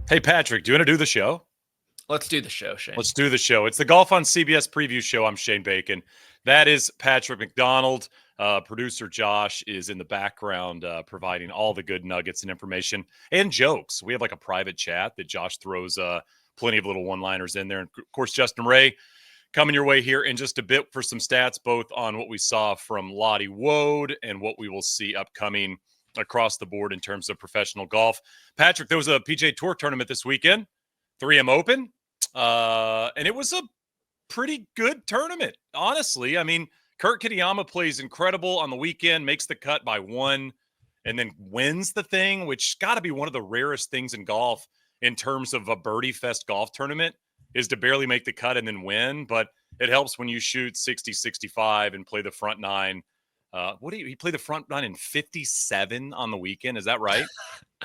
Hey, Patrick, do you want to do the show? Let's do the show, Shane. Let's do the show. It's the Golf on CBS preview show. I'm Shane Bacon. That is Patrick McDonald. Producer Josh is in the background providing all the good nuggets and information and jokes. We have like a private chat that Josh throws plenty of little one-liners in there. And, of course, Justin Ray coming your way here in just a bit for some stats, both on what we saw from Lottie, Woad, and what we will see upcoming across the board in terms of professional golf. Patrick, there was a PGA Tour tournament this weekend, 3M Open. And it was a pretty good tournament, honestly. I mean, Kurt Kitayama plays incredible on the weekend, makes the cut by one, and then wins the thing, which got to be one of the rarest things in golf in terms of a birdie fest golf tournament, is to barely make the cut and then win. But it helps when you shoot 60, 65 and play the front nine. He played the front nine in 57 on the weekend? Is that right?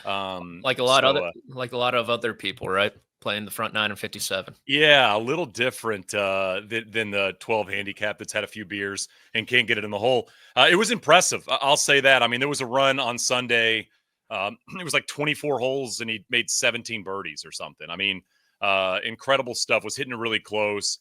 Like a lot of other people, right? Playing the front nine and 57. Yeah, a little different than the 12 handicap that's had a few beers and can't get it in the hole. It was impressive. I'll say that. I mean, there was a run on Sunday. It was like 24 holes, and he made 17 birdies or something. I mean, incredible stuff. Was hitting it really close.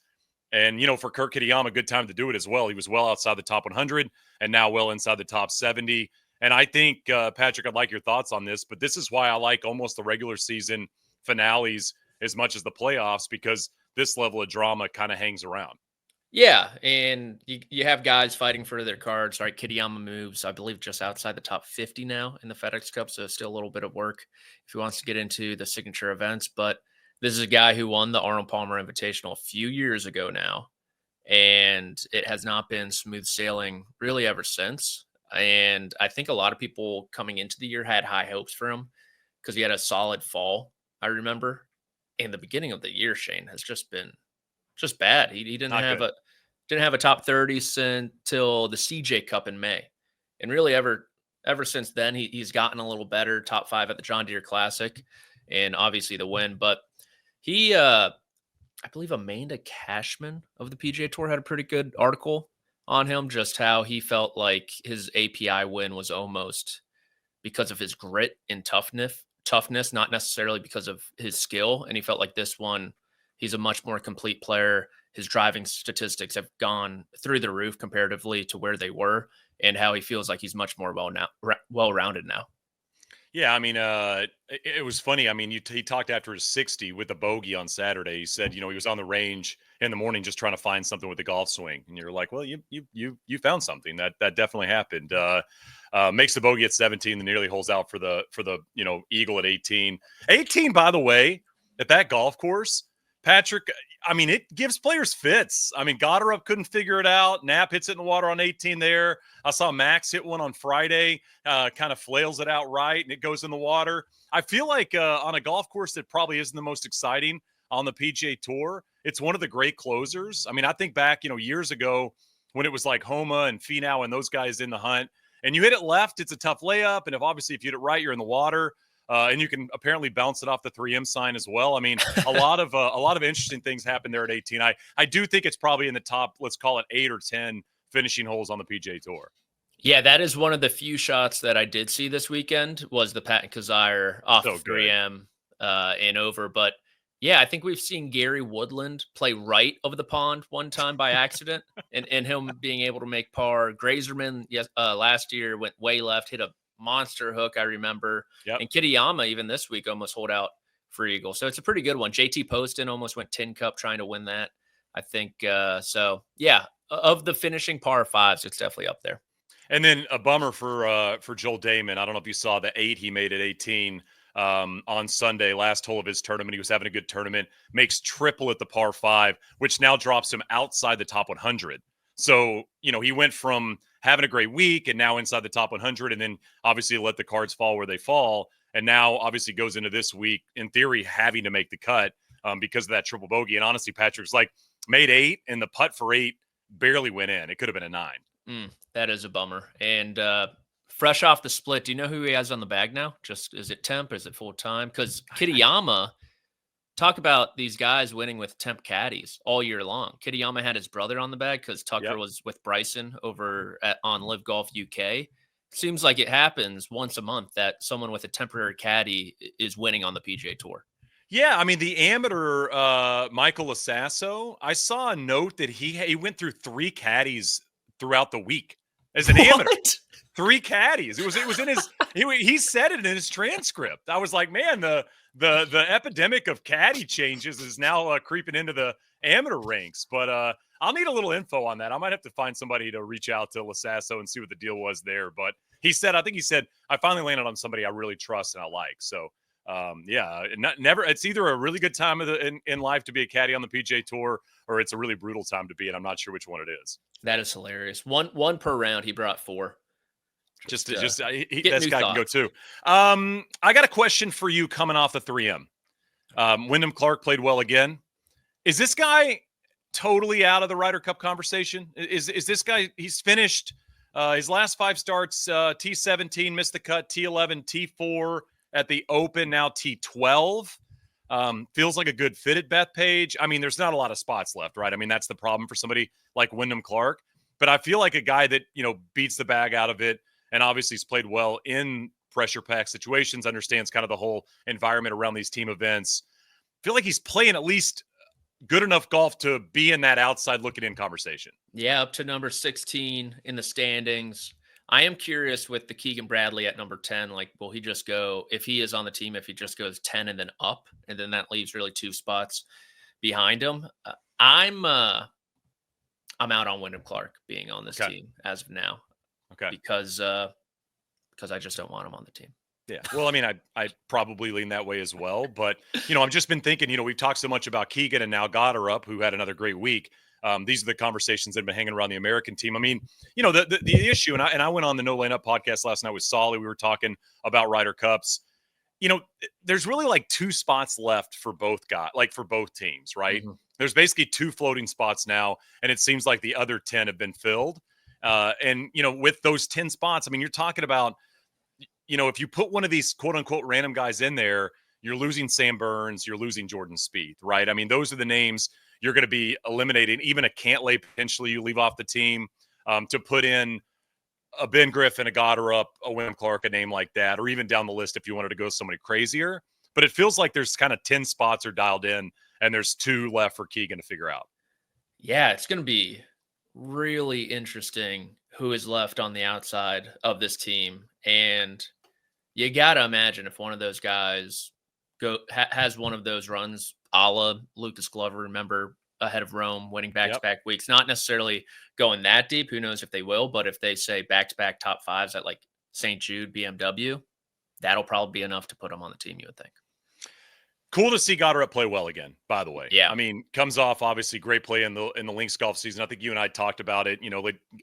And, for Kurt Kitayama, good time to do it as well. He was well outside the top 100 and now well inside the top 70. And I think, Patrick, I'd like your thoughts on this, but this is why I like almost the regular season finales as much as the playoffs, because this level of drama kind of hangs around. Yeah, and you have guys fighting for their cards, right? Kitayama moves, I believe, just outside the top 50 now in the FedEx Cup, so still a little bit of work if he wants to get into the signature events. But this is a guy who won the Arnold Palmer Invitational a few years ago now, and it has not been smooth sailing really ever since. And I think a lot of people coming into the year had high hopes for him because he had a solid fall, I remember. And the beginning of the year, Shane, has just been bad. He didn't have a top 30 until the CJ Cup in May, and really ever since then he's gotten a little better. Top 5 at the John Deere Classic, and obviously the win. But he, I believe Amanda Cashman of the PGA Tour had a pretty good article on him, just how he felt like his API win was almost because of his grit and toughness, not necessarily because of his skill. And he felt like this one, he's a much more complete player. His driving statistics have gone through the roof comparatively to where they were, and how he feels like he's much more well-rounded now. Yeah, I mean, it was funny. I mean, he talked after his 60 with the bogey on Saturday. He said, he was on the range in the morning just trying to find something with the golf swing. And you're like, well, you found something. That definitely happened. Makes the bogey at 17, then nearly holds out for the eagle at 18. 18, by the way, at that golf course, Patrick, I mean, it gives players fits. I mean, Goddard couldn't figure it out. Knapp hits it in the water on 18 there. I saw Max hit one on Friday, kind of flails it out right, and it goes in the water. I feel like on a golf course that probably isn't the most exciting on the PGA Tour, it's one of the great closers. I mean, I think back, years ago when it was like Homa and Finau and those guys in the hunt, and you hit it left, it's a tough layup. And if you hit it right, you're in the water. And you can apparently bounce it off the 3M sign as well. I mean, a lot of interesting things happen there at 18. I do think it's probably in the top, let's call it 8 or 10 finishing holes on the PGA Tour. Yeah, that is one of the few shots that I did see this weekend was the Patton Kizzire off 3M and over. But yeah, I think we've seen Gary Woodland play right of the pond one time by accident, and him being able to make par. Grazerman last year went way left, hit a monster hook, I remember. Yep. And Kitayama even this week almost hold out for eagle. So it's a pretty good one. JT Poston almost went tin cup trying to win that, I think. So yeah, of the finishing par 5s, it's definitely up there. And then a bummer for Joel Damon. I don't know if you saw the 8 he made at 18 on Sunday, last hole of his tournament. He was having a good tournament, makes triple at the par 5, which now drops him outside the top 100. So, he went from having a great week and now inside the top 100, and then obviously let the cards fall where they fall. And now obviously goes into this week, in theory, having to make the cut because of that triple bogey. And honestly, Patrick's like made 8 and the putt for 8 barely went in. It could have been a 9. That is a bummer. And fresh off the split, do you know who he has on the bag now? Just, is it temp? Is it full time? Because Kitayama, talk about these guys winning with temp caddies all year long. Kitayama had his brother on the bag because Tucker was with Bryson over on Live Golf UK. Seems like it happens once a month that someone with a temporary caddy is winning on the PGA Tour. Yeah, I mean the amateur Michael Lasasso, I saw a note that he went through 3 caddies throughout the week as an amateur. What? 3 caddies. It was in his he said it in his transcript. I was like, man, the epidemic of caddy changes is now creeping into the amateur ranks. But I'll need a little info on that. I might have to find somebody to reach out to Lasasso and see what the deal was there. But I think he said, I finally landed on somebody I really trust and I like. So yeah, never. It's either a really good time in life to be a caddy on the PGA Tour, or it's a really brutal time to be, and I'm not sure which one it is. That is hilarious. One per round. He brought 4. This get guy can go too. I got a question for you coming off the 3M. Wyndham Clark played well again. Is this guy totally out of the Ryder Cup conversation? Is this guy? He's finished his last 5 starts. T17 missed the cut. T11, T4 at the Open. Now T12. Feels like a good fit at Bethpage. I mean, there's not a lot of spots left, right? I mean, that's the problem for somebody like Wyndham Clark. But I feel like a guy that beats the bag out of it. And obviously he's played well in pressure-packed situations, understands kind of the whole environment around these team events. I feel like he's playing at least good enough golf to be in that outside looking in conversation. Yeah, up to number 16 in the standings. I am curious with the Keegan Bradley at number 10. Like, will he just go, if he is on the team, if he just goes 10 and then up, and then that leaves really 2 spots behind him? I'm out on Wyndham Clark being on this team as of now. Okay. Because I just don't want him on the team. Yeah. Well, I mean, I probably lean that way as well. But, I've just been thinking, we've talked so much about Keegan and now Goddard who had another great week. These are the conversations that have been hanging around the American team. I mean, the issue, and I went on the No Lane Up podcast last night with Solly. We were talking about Ryder Cups. There's really like 2 spots left for both teams, right? Mm-hmm. There's basically 2 floating spots now, and it seems like the other 10 have been filled. And with those 10 spots, I mean, you're talking about, if you put one of these quote unquote random guys in there, you're losing Sam Burns, you're losing Jordan Spieth, right? I mean, those are the names you're going to be eliminating. Even a Cantlay potentially you leave off the team to put in a Ben Griffin, a Goddard, a Wyndham Clark, a name like that, or even down the list if you wanted to go somebody crazier. But it feels like there's kind of 10 spots are dialed in, and there's 2 left for Keegan to figure out. Yeah, it's going to be really interesting who is left on the outside of this team. And you got to imagine if one of those guys has one of those runs a la Lucas Glover, remember, ahead of Rome, winning back-to-back weeks, not necessarily going that deep. Who knows if they will, but if they say back-to-back top 5s at like St. Jude, BMW, that'll probably be enough to put them on the team, you would think. Cool to see Goddard play well again, by the way. Yeah. I mean, comes off obviously great play in the Lynx golf season. I think you and I talked about it.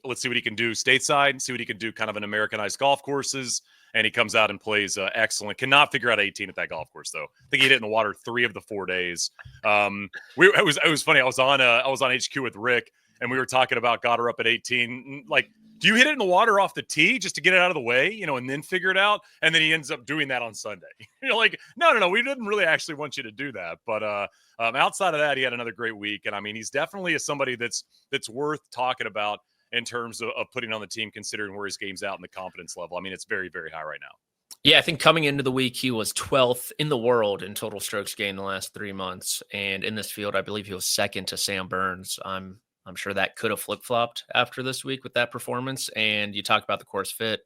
Let's see what he can do stateside, see what he can do kind of in Americanized golf courses. And he comes out and plays excellent. Cannot figure out 18 at that golf course, though. I think he hit it in the water 3 of the 4 days. It was funny. I was on HQ with Rick, and we were talking about Goddard at 18. Like, do you hit it in the water off the tee just to get it out of the way, and then figure it out? And then he ends up doing that on Sunday. You're like, no, we didn't really actually want you to do that. But outside of that, he had another great week. And I mean, he's definitely somebody that's worth talking about in terms of putting on the team, considering where his game's out and the confidence level. I mean, it's very, very high right now. Yeah, I think coming into the week, he was 12th in the world in total strokes gained the last 3 months. And in this field, I believe he was second to Sam Burns. I'm sure that could have flip-flopped after this week with that performance. And you talk about the course fit.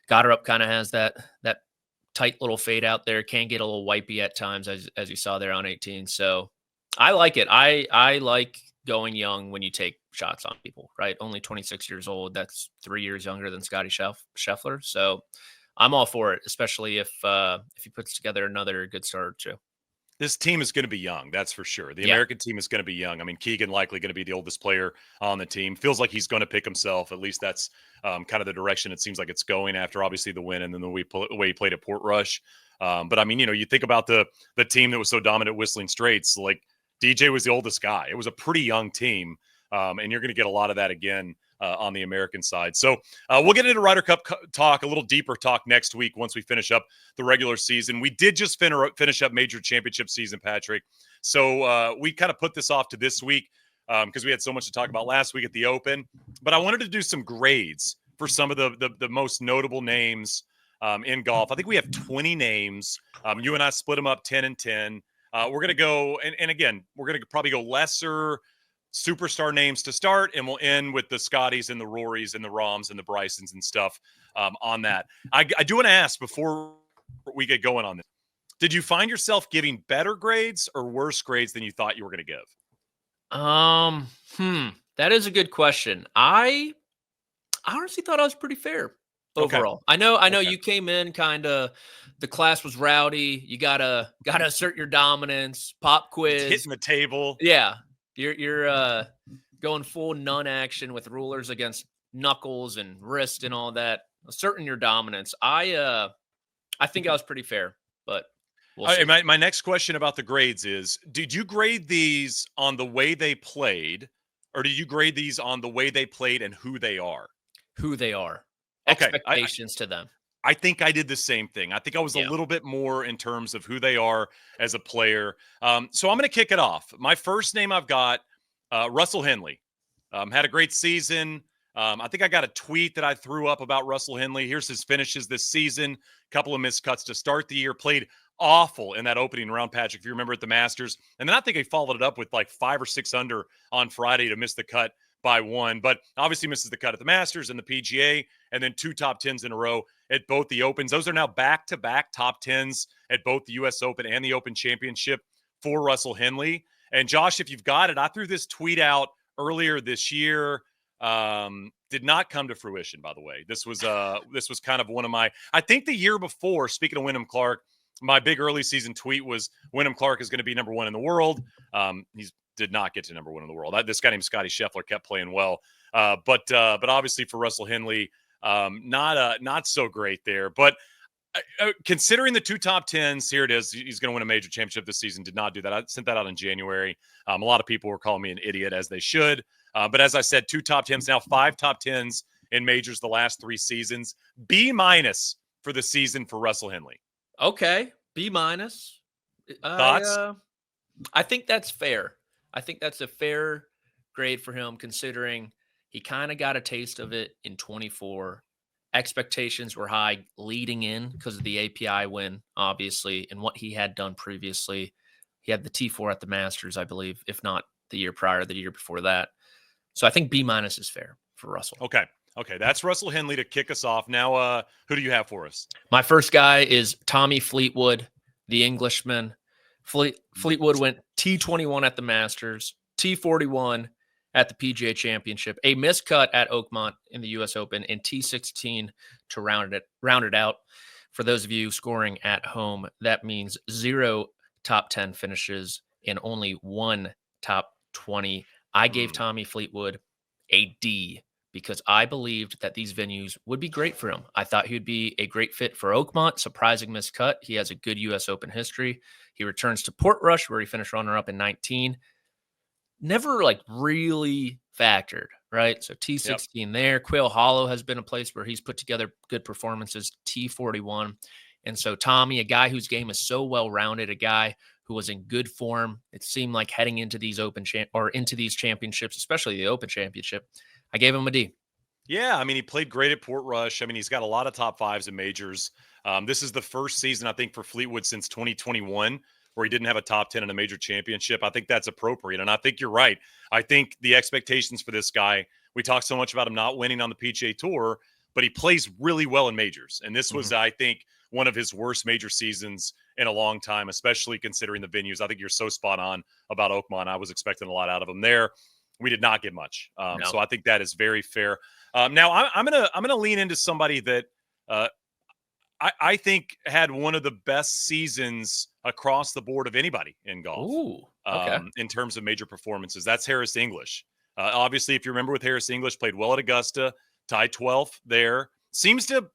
Goddard kind of has that tight little fade out there. Can get a little wipey at times, as you saw there on 18. So I like it. I like going young when you take shots on people, right? Only 26 years old. That's 3 years younger than Scottie Scheffler. So I'm all for it, especially if he puts together another good start or 2. This team is going to be young, that's for sure. The American team is going to be young. I mean, Keegan likely going to be the oldest player on the team. Feels like he's going to pick himself. At least that's kind of the direction it seems like it's going after, obviously, the win and then the way he played at Portrush. But, I mean, you think about the team that was so dominant at Whistling Straits. Like, DJ was the oldest guy. It was a pretty young team, and you're going to get a lot of that again on the American side. So we'll get into Ryder Cup talk, a little deeper talk next week once we finish up the regular season. We did just finish up major championship season, Patrick. So we kind of put this off to this week because we had so much to talk about last week at the Open. But I wanted to do some grades for some of the most notable names in golf. I think we have 20 names. You and I split them up 10 and 10. We're going to go, and again, we're going to probably go lesser superstar names to start, and we'll end with the Scotties and the Rorys and the Roms and the Brysons and stuff on that. I do want to ask before we get going on this. Did you find yourself giving better grades or worse grades than you thought you were going to give? That is a good question. I honestly thought I was pretty fair overall. Okay. I know you came in kind of, the class was rowdy. You gotta assert your dominance. Pop quiz, hitting the table. Yeah, you're going full nun action with rulers against knuckles and wrist and all that. Asserting your dominance. I think I was pretty fair, but we'll see. My next question about the grades is: did you grade these on the way they played, or did you grade these on the way they played and who they are? Who they are. Okay. Expectations to them. I think I did the same thing. I think I was a little bit more in terms of who they are as a player. So I'm going to kick it off. My first name I've got, Russell Henley. Had a great season. I think I got a tweet that I threw up about Russell Henley. Here's his finishes this season. Couple of missed cuts to start the year. Played awful in that opening round, Patrick, if you remember, at the Masters. And then I think he followed it up with like 5 or 6 under on Friday to miss the cut by 1. But obviously misses the cut at the Masters and the PGA, and then 2 top 10s in a row at both the Opens. Those are now back-to-back top 10s at both the U.S. Open and the Open Championship for Russell Henley. And Josh, if you've got it, I threw this tweet out earlier this year. Did not come to fruition, by the way. This was kind of one of my, I think the year before, speaking of Wyndham Clark, my big early season tweet was Wyndham Clark is going to be number 1 in the world. He's did not get to number 1 in the world. This guy named Scottie Scheffler kept playing well. But obviously for Russell Henley, not so great there. But considering the 2 top 10s, here it is. He's going to win a major championship this season. Did not do that. I sent that out in January. A lot of people were calling me an idiot, as they should. But as I said, 2 top 10s, now 5 top 10s in majors the last 3 seasons. B- for the season for Russell Henley. Okay, B-. Thoughts? I think that's fair. I think that's a fair grade for him, considering he kind of got a taste of it in 24. Expectations were high leading in because of the API win, obviously, and what he had done previously. He had the T4 at the Masters, I believe, if not the year prior, the year before that. So I think B- is fair for Russell. Okay, that's Russell Henley to kick us off. Now, who do you have for us? My first guy is Tommy Fleetwood, the Englishman. Fleetwood went T21 at the Masters, T41 at the PGA Championship, a miscut at Oakmont in the U.S. Open, and T16 to round it out. For those of you scoring at home, that means 0 top 10 finishes and only 1 top 20. I gave Tommy Fleetwood a D because I believed that these venues would be great for him. I thought he would be a great fit for Oakmont. Surprising miscut. He has a good U.S. Open history. He returns to Portrush, where he finished runner-up in 19. Never really factored, right? So T16 there. Quail Hollow has been a place where he's put together good performances, T41. And so Tommy, a guy whose game is so well-rounded, a guy who was in good form, it seemed like heading into these into these championships, especially the Open Championship, I gave him a D. Yeah, I mean, he played great at Portrush. I mean, he's got a lot of top 5s in majors. This is the first season, I think, for Fleetwood since 2021 where he didn't have a top 10 in a major championship. I think that's appropriate. And I think you're right. I think the expectations for this guy, we talk so much about him not winning on the PGA Tour, but he plays really well in majors. And this was, I think, one of his worst major seasons in a long time, especially considering the venues. I think you're so spot on about Oakmont. I was expecting a lot out of him there. We did not get much. No. So I think that is very fair. Now I'm gonna lean into somebody that I think had one of the best seasons across the board of anybody in golf. Ooh, okay. In terms of major performances. That's Harris English. Obviously, if you remember with Harris English, played well at Augusta, tied 12th there. Seems to,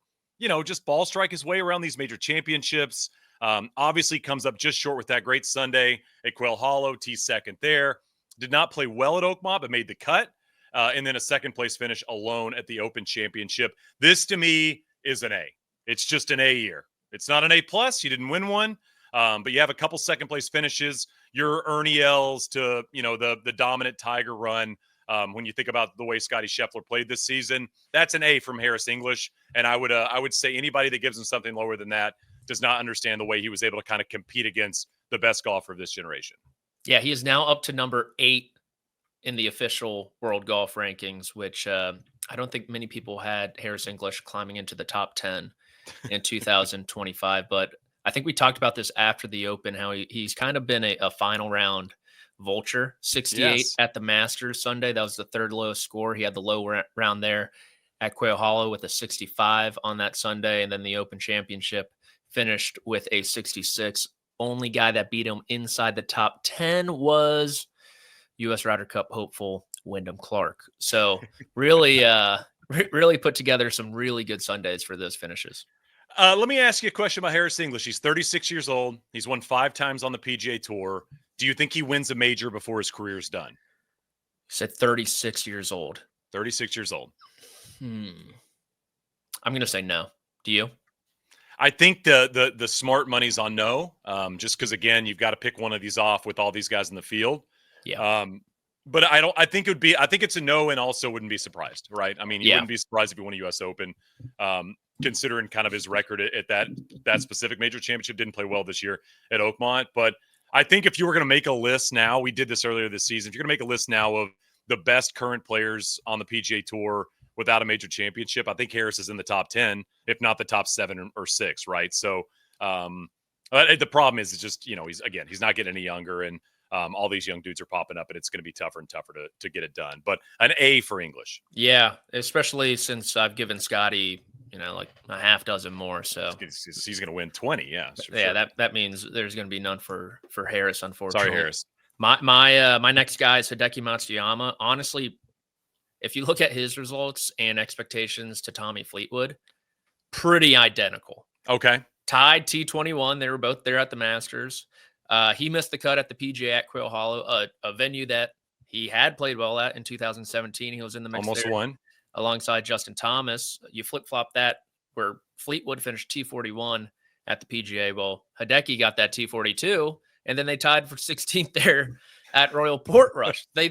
just ball strike his way around these major championships. Obviously comes up just short with that great Sunday at Quail Hollow, T2 there. Did not play well at Oakmont, but made the cut. And then a second place finish alone at the Open Championship. This to me is an A. It's just an A year. It's not an A+. You didn't win one. But you have a couple second place finishes. Your Ernie Els to, the dominant Tiger run. When you think about the way Scottie Scheffler played this season, that's an A from Harris English. And I would say anybody that gives him something lower than that does not understand the way he was able to kind of compete against the best golfer of this generation. Yeah, he is now up to number 8 in the official world golf rankings, which I don't think many people had Harris English climbing into the top 10 in 2025. But I think we talked about this after the Open, how he's kind of been a final round vulture. 68 Yes. at the Masters Sunday. That was the third lowest score. He had the low round there at Quail Hollow with a 65 on that Sunday. And then the Open Championship finished with a 66. Only guy that beat him inside the top 10 was U.S. Ryder Cup hopeful Wyndham Clark. So really, really put together some really good Sundays for those finishes. Let me ask you a question about Harris English. He's 36 years old. He's won 5 times on the PGA Tour. Do you think he wins a major before his career's done? He said 36 years old. 36 years old. I'm going to say no. Do you? I think the smart money's on no, just because, again, you've got to pick one of these off with all these guys in the field. Yeah. But I think it's a no, and also wouldn't be surprised, right? I mean, you wouldn't be surprised if he won a U.S. Open, considering kind of his record at that specific major championship. Didn't play well this year at Oakmont. But I think if you were going to make a list now, we did this earlier this season, if you're going to make a list now of the best current players on the PGA Tour without a major championship, I think Harris is in the top 10, if not the top 7 or 6, right? So the problem is just, he's not getting any younger, and all these young dudes are popping up, and it's going to be tougher and tougher to get it done. But an A for English. Yeah, especially since I've given Scottie, like a half dozen more. So he's going to win 20. Yeah. Yeah. Sure. That means there's going to be none for Harris, unfortunately. Sorry, Harris. My next guy is Hideki Matsuyama. Honestly, if you look at his results and expectations to Tommy Fleetwood, pretty identical. Okay. Tied T21. They were both there at the Masters. He missed the cut at the PGA at Quail Hollow, a venue that he had played well at in 2017. He was in the mix. Almost won. Alongside Justin Thomas. You flip-flop that where Fleetwood finished T41 at the PGA. Well, Hideki got that T42, and then they tied for 16th there at Royal Portrush. They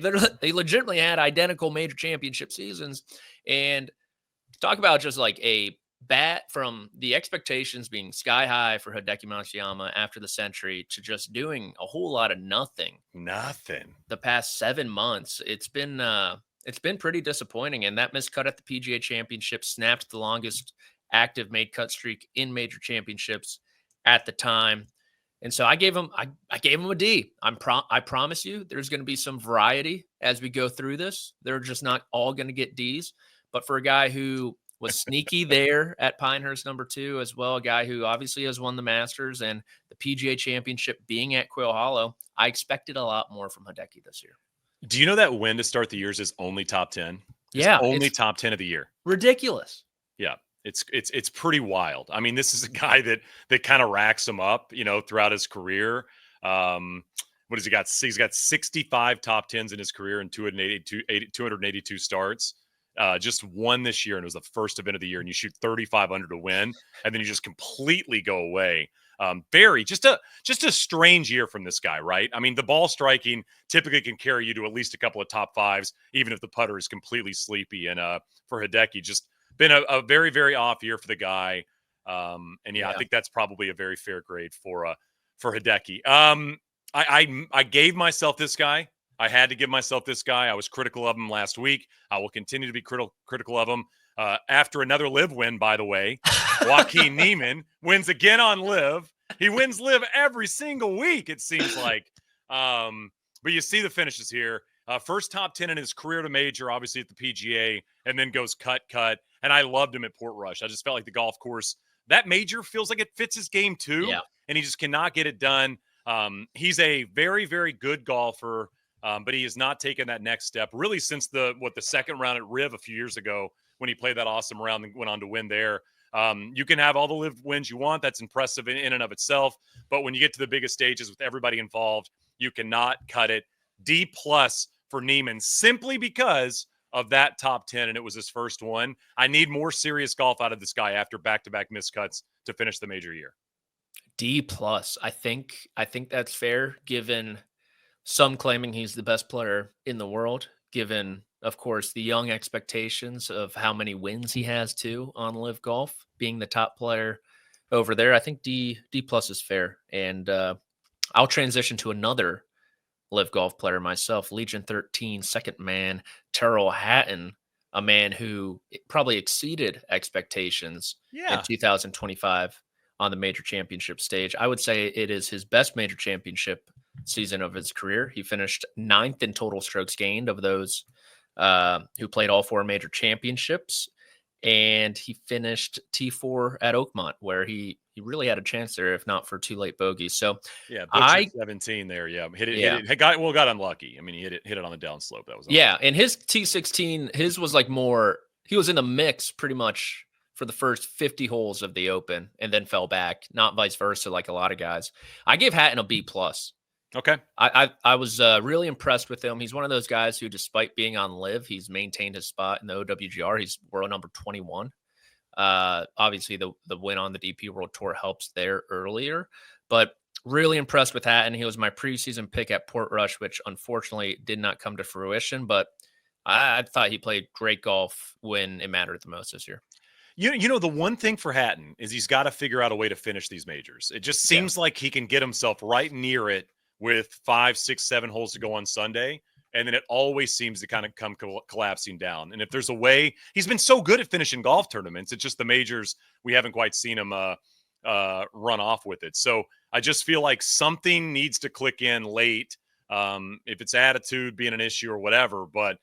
legitimately had identical major championship seasons. And talk about just like a bat from the expectations being sky high for Hideki Matsuyama after the Century to just doing a whole lot of nothing. The past 7 months. It's been pretty disappointing, and that missed cut at the PGA Championship snapped the longest active made cut streak in major championships at the time. And so I gave him a D. I promise you there's going to be some variety as we go through this. They're just not all going to get Ds. But for a guy who was sneaky there at Pinehurst number 2, as well, a guy who obviously has won the Masters and the PGA Championship being at Quail Hollow, I expected a lot more from Hideki this year. Do you know that win to start the years is only top 10? Yeah. Only top 10 of the year. Ridiculous. Yeah. It's pretty wild. I mean, this is a guy that kind of racks him up, throughout his career. What has he got? He's got 65 top 10s in his career and 282 starts. Just won this year, and it was the first event of the year, and you shoot 35 under to win, and then you just completely go away. Just a strange year from this guy, right? I mean, the ball striking typically can carry you to at least a couple of top 5s, even if the putter is completely sleepy. And for Hideki, just been a very, very off year for the guy. I think that's probably a very fair grade for Hideki. I gave myself this guy. I had to give myself this guy. I was critical of him last week. I will continue to be critical of him. After another live win, by the way, Joaquin Niemann wins again on live. He wins live every single week, it seems like. But you see the finishes here. First top 10 in his career to major, obviously at the PGA, and then goes cut. And I loved him at Portrush. I just felt like the golf course, that major feels like it fits his game too. Yeah. And he just cannot get it done. He's a very, very good golfer. But he has not taken that next step really since the second round at Riv a few years ago when he played that awesome round and went on to win there. You can have all the live wins you want. That's impressive in and of itself. But when you get to the biggest stages with everybody involved, you cannot cut it. D+ for Niemann simply because of that top 10, and it was his first one. I need more serious golf out of this guy after back-to-back miscuts to finish the major year. D+. I think that's fair, given some claiming he's the best player in the world, given, of course, the young expectations of how many wins he has too on Live Golf, being the top player over there. I think D+ is fair. And I'll transition to another Live Golf player myself, Legion 13, second man, Tyrrell Hatton, a man who probably exceeded expectations in Yeah. 2025 on the major championship stage. I would say it is his best major championship season of his career. He finished 9th in total strokes gained of those who played all 4 major championships. And he finished T4 at Oakmont, where he really had a chance there, if not for 2 late bogeys. So Yeah, butchered I 17 there. Yeah, hit yeah. it. Got unlucky. I mean, he hit it on the downslope. That was Yeah, and his T16, his was like more, he was in the mix pretty much for the first 50 holes of the Open and then fell back, not vice versa like a lot of guys. I gave Hatton a B+. okay. I was really impressed with him. He's one of those guys who, despite being on Live, he's maintained his spot in the OWGR. He's world number 21. Obviously, the win on the DP World Tour helps there earlier, but really impressed with that. And he was my preseason pick at Portrush, which unfortunately did not come to fruition. But I thought he played great golf when it mattered the most this year. You know, the one thing for Hatton is he's got to figure out a way to finish these majors. It just seems like he can get himself right near it with 5, 6, 7 holes to go on Sunday. And then it always seems to kind of come collapsing down. And if there's a way, he's been so good at finishing golf tournaments. It's just the majors, we haven't quite seen him run off with it. So I just feel like something needs to click in late, if it's attitude being an issue or whatever. But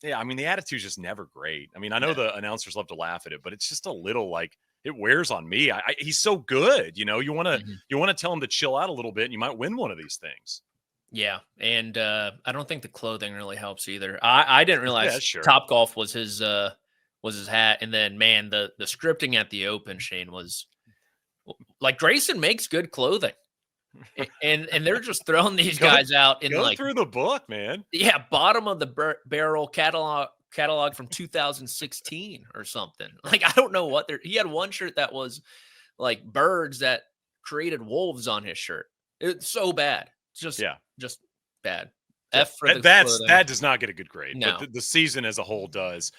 yeah, I mean, the attitude's just never great. I mean, I know the announcers love to laugh at it, but it's just a little like it wears on me. He's so good, you know. You want to tell him to chill out a little bit, and you might win one of these things. Yeah, and I don't think the clothing really helps either. I didn't realize sure. Topgolf was his hat, and then man, the scripting at the Open, Shane, was like Grayson makes good clothing, and they're just throwing these guys out in like through the book, man. Yeah, bottom of the barrel catalog from 2016 or something. Like I don't know what he had one shirt that was like birds that created wolves on his shirt. It's so bad. Just bad. F for the that does not get a good grade. No. But the season as a whole does.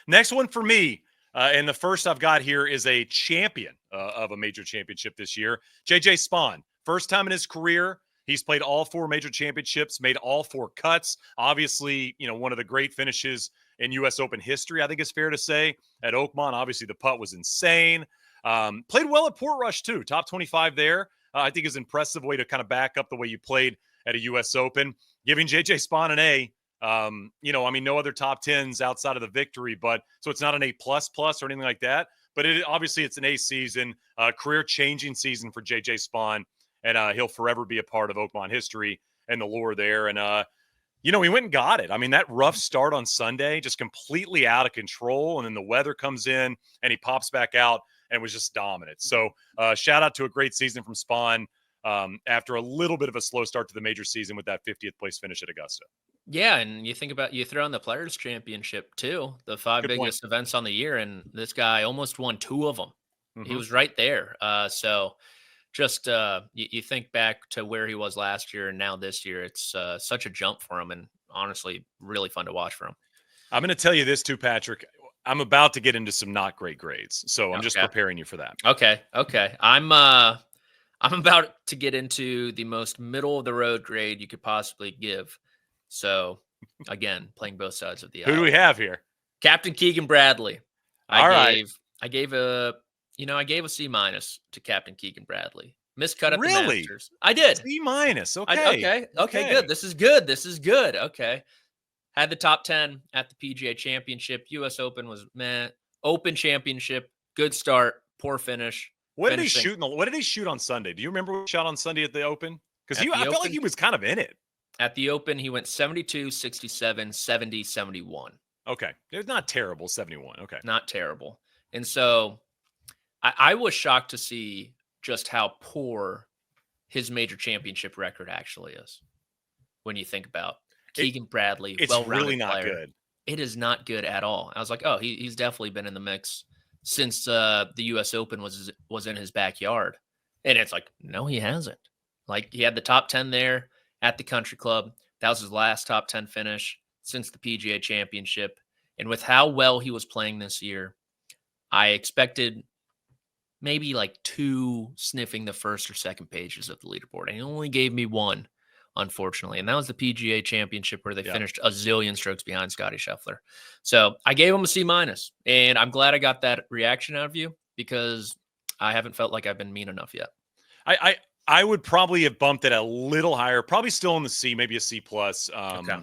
Next one for me, and the first I've got here is a champion of a major championship this year, JJ Spaun. First time in his career, he's played all 4 major championships, made all 4 cuts. Obviously, you know, one of the great finishes in U.S. Open history, I think it's fair to say. At Oakmont, obviously the putt was insane. Played well at Portrush too, top 25 there. I think is an impressive way to kind of back up the way you played at a U.S. Open. Giving JJ Spaun an A. You know, I mean, no other top 10s outside of the victory, but so it's not an A++ or anything like that. But obviously it's an A season, career-changing season for JJ Spaun, and he'll forever be a part of Oakmont history and the lore there. And you know, he went and got it. I mean, that rough start on Sunday, just completely out of control, and then the weather comes in, and he pops back out and was just dominant. So shout out to a great season from Spaun after a little bit of a slow start to the major season with that 50th place finish at Augusta. Yeah, and you throw in the Players Championship too, the 5 Good biggest point. events on the year, and this guy almost won 2 of them. Mm-hmm. He was right there. So just you think back to where he was last year and now this year, it's such a jump for him, and honestly, really fun to watch for him. I'm going to tell you this too, Patrick. I'm about to get into some not great grades, so I'm just preparing you for that. Okay. I'm about to get into the most middle of the road grade you could possibly give. So, again, playing both sides of the aisle. Who do we have here? Captain Keegan Bradley. I gave a C- to Captain Keegan Bradley. Miscut at the Masters. I did. C-. Okay. Okay. Good. This is good. Okay. Had the top 10 at the PGA Championship. U.S. Open was meh. Open Championship, good start, poor finish. What did he shoot on Sunday? Do you remember what he shot on Sunday at the Open? Because I felt like he was kind of in it. At the Open, he went 72, 67, 70, 71. Okay. It's not terrible, 71. Okay. Not terrible. And so I was shocked to see just how poor his major championship record actually is. When you think about Keegan Bradley, it's really not good. It is not good at all. I was like, oh, he's definitely been in the mix since the U.S. Open was in his backyard. And it's like, no, he hasn't. Like, he had the top 10 there at the Country Club. That was his last top 10 finish since the PGA Championship. And with how well he was playing this year, I expected maybe like 2 sniffing the first or second pages of the leaderboard. And he only gave me 1, unfortunately. And that was the PGA Championship where they Yeah. finished a zillion strokes behind Scottie Scheffler. So I gave him a C-. And I'm glad I got that reaction out of you because I haven't felt like I've been mean enough yet. I would probably have bumped it a little higher, probably still in the C, maybe a C plus. Okay.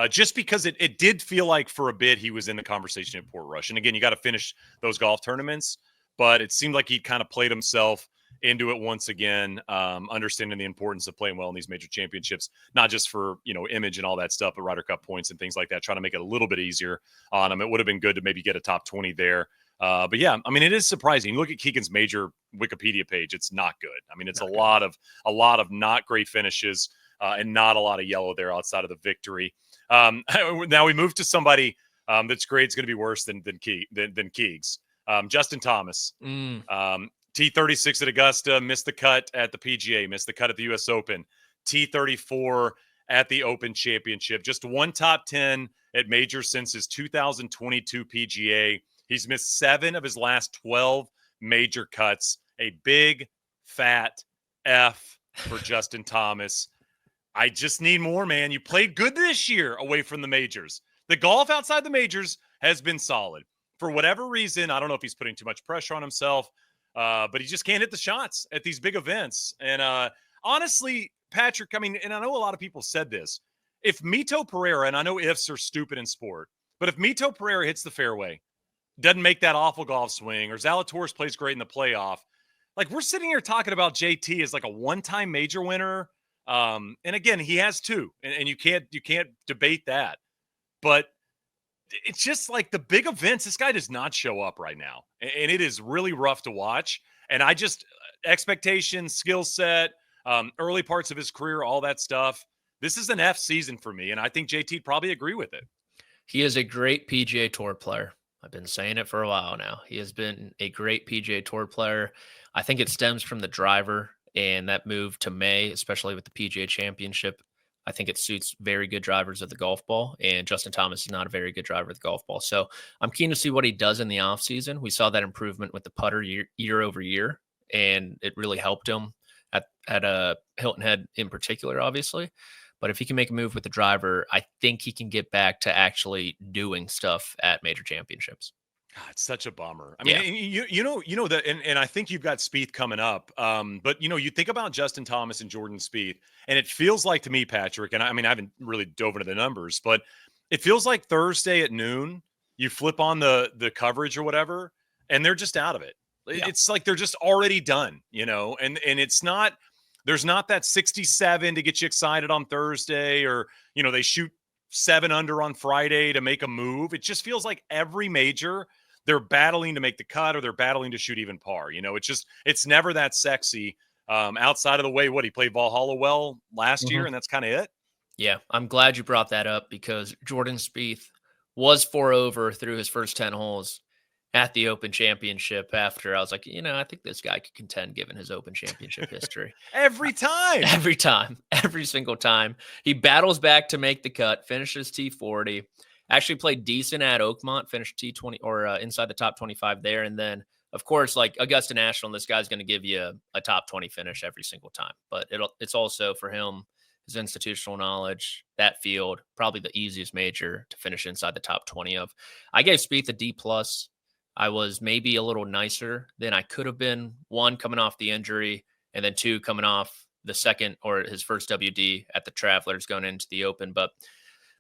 Just because it did feel like for a bit he was in the conversation at Portrush. And again, you got to finish those golf tournaments, but it seemed like he kind of played himself into it once again, understanding the importance of playing well in these major championships, not just for, image and all that stuff, but Ryder Cup points and things like that, trying to make it a little bit easier on him. It would have been good to maybe get a top 20 there. But yeah, I mean, it is surprising. You look at Keegan's major Wikipedia page; it's not good. I mean, it's a lot of not great finishes and not a lot of yellow there outside of the victory. Now we move to somebody that's great. It's going to be worse than Keegs. Justin Thomas, T36 at Augusta, missed the cut at the PGA, missed the cut at the U.S. Open. T34 at the Open Championship. Just one top 10 at majors since his 2022 PGA. He's missed 7 of his last 12 major cuts. A big, fat F for Justin Thomas. I just need more, man. You played good this year away from the majors. The golf outside the majors has been solid. For whatever reason, I don't know if he's putting too much pressure on himself, but he just can't hit the shots at these big events. And honestly, Patrick, I mean, and I know a lot of people said this, if Mito Pereira, and I know ifs are stupid in sport, but if Mito Pereira hits the fairway, doesn't make that awful golf swing, or Zalatoris plays great in the playoff, like we're sitting here talking about JT as like a one-time major winner. And again, he has 2, and you can't debate that. But it's just like the big events, this guy does not show up right now. And it is really rough to watch. And I just, expectations, skill set, early parts of his career, all that stuff. This is an F season for me. And I think JT'd probably agree with it. He is a great PGA Tour player. I've been saying it for a while now. He has been a great PGA Tour player. I think it stems from the driver and that move to May, especially with the PGA Championship. I think it suits very good drivers of the golf ball, and Justin Thomas is not a very good driver of the golf ball. So I'm keen to see what he does in the offseason. We saw that improvement with the putter year over year, and it really helped him at Hilton Head in particular, obviously. But if he can make a move with the driver, I think he can get back to actually doing stuff at major championships. God, it's such a bummer. I mean, you know that, and I think you've got Spieth coming up. But you think about Justin Thomas and Jordan Spieth, and it feels like to me, Patrick, and I mean, I haven't really dove into the numbers, but it feels like Thursday at noon, you flip on the coverage or whatever, and they're just out of it. Yeah. It's like they're just already done, and it's not. There's not that 67 to get you excited on Thursday, or they shoot 7 under on Friday to make a move. It just feels like every major, they're battling to make the cut, or they're battling to shoot even par. It's never that sexy outside of the way he played Valhalla well last year, and that's kind of it. Yeah, I'm glad you brought that up because Jordan Spieth was 4 over through his first 10 holes at the Open Championship. After I was like, I think this guy could contend given his Open Championship history. Every single time. He battles back to make the cut, finishes T40. Actually played decent at Oakmont, finished T20 or inside the top 25 there. And then, of course, like Augusta National, this guy's going to give you a top 20 finish every single time. But it's also for him, his institutional knowledge, that field, probably the easiest major to finish inside the top 20 of. I gave Spieth a D+. I was maybe a little nicer than I could have been. 1, coming off the injury, and then 2, coming off the second or his first WD at the Travelers going into the Open. But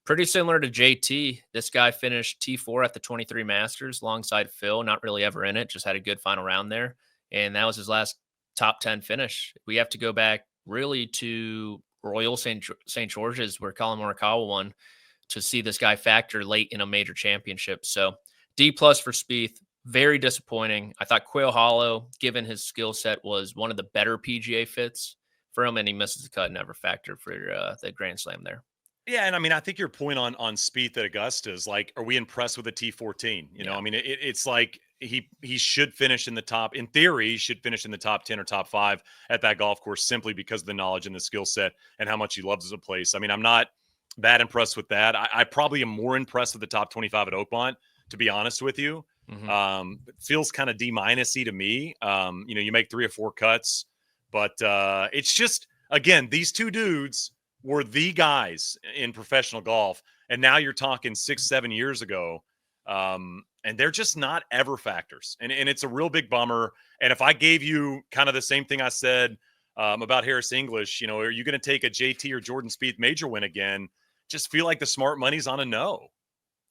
pretty similar to JT, this guy finished T4 at the 23 Masters alongside Phil, not really ever in it, just had a good final round there. And that was his last top 10 finish. We have to go back really to Royal St. George's, where Colin Morikawa won, to see this guy factor late in a major championship. So D+ for Spieth, very disappointing. I thought Quail Hollow, given his skill set, was one of the better PGA fits for him, and he misses the cut, never factored for the Grand Slam there. Yeah, and I mean, I think your point on Spieth at Augusta is like, are we impressed with the T14? I mean, it's like he should finish in the top. In theory, he should finish in the top 10 or top 5 at that golf course simply because of the knowledge and the skill set and how much he loves the place. I mean, I'm not that impressed with that. I probably am more impressed with the top 25 at Oakmont, to be honest with you. It feels kind of D-minus-y to me. You make 3 or 4 cuts, but it's just, again, these two dudes were the guys in professional golf, and now you're talking 6-7 years ago, and they're just not ever factors, and it's a real big bummer. And if I gave you kind of the same thing I said about Harris English, are you going to take a JT or Jordan Spieth major win again? Just feel like the smart money's on a no.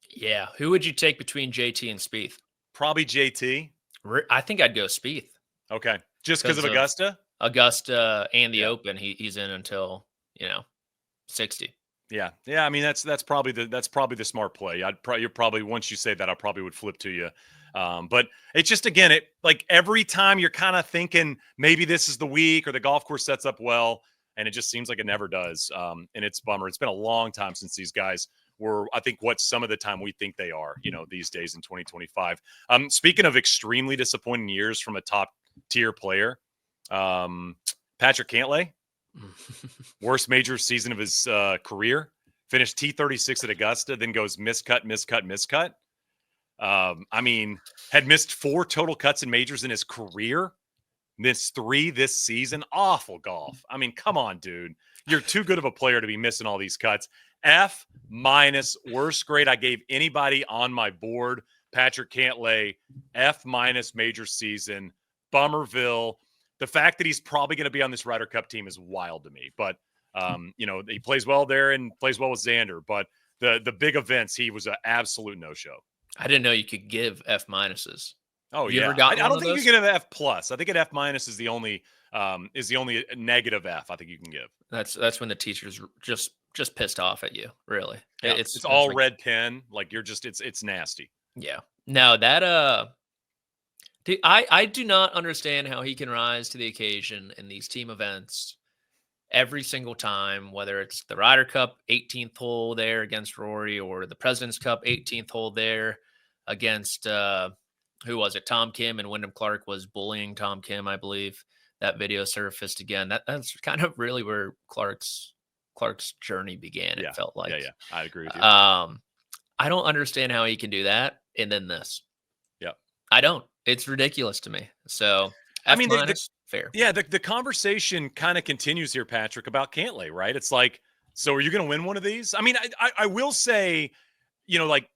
Yeah. Who would you take between JT and Spieth? Probably JT. I think I'd go Spieth. Okay. Just because of Augusta? Augusta and the Open, he's in until, 60. Yeah. I mean, that's probably the smart play. You're probably, once you say that, I probably would flip to you. But it's just, again, like every time you're kind of thinking maybe this is the week or the golf course sets up well, and it just seems like it never does. And it's a bummer. It's been a long time since these guys were, I think, what some of the time we think they are, these days in 2025. Speaking of extremely disappointing years from a top tier player, Patrick Cantlay, worst major season of his career, finished T36 at Augusta, then goes miscut. I mean, had missed 4 total cuts in majors in his career, missed 3 this season. Awful golf. I mean, come on, dude. You're too good of a player to be missing all these cuts. F-, worst grade I gave anybody on my board. Patrick Cantlay, F- major season. Bummerville. The fact that he's probably going to be on this Ryder Cup team is wild to me. But, he plays well there and plays well with Xander. But the big events, he was an absolute no-show. I didn't know you could give F-. Oh, you yeah. Ever gotten I don't think those? you can have F+. I think an F- is the only negative F I think you can give. That's when the teacher's just pissed off at you, really. Yeah, it's all like, red pen. Like you're just, it's nasty. Yeah. Now that I do not understand how he can rise to the occasion in these team events every single time, whether it's the Ryder Cup 18th hole there against Rory or the President's Cup 18th hole there against who was it? Tom Kim, and Wyndham Clark was bullying Tom Kim, I believe. That video surfaced again. That's kind of really where Clark's journey began. It felt like. Yeah. I agree with you. I don't understand how he can do that and then this. Yeah. I don't. It's ridiculous to me. So F-, fair. Yeah, the conversation kind of continues here, Patrick, about Cantlay, right? It's like, so are you going to win one of these? I mean, I will say, like,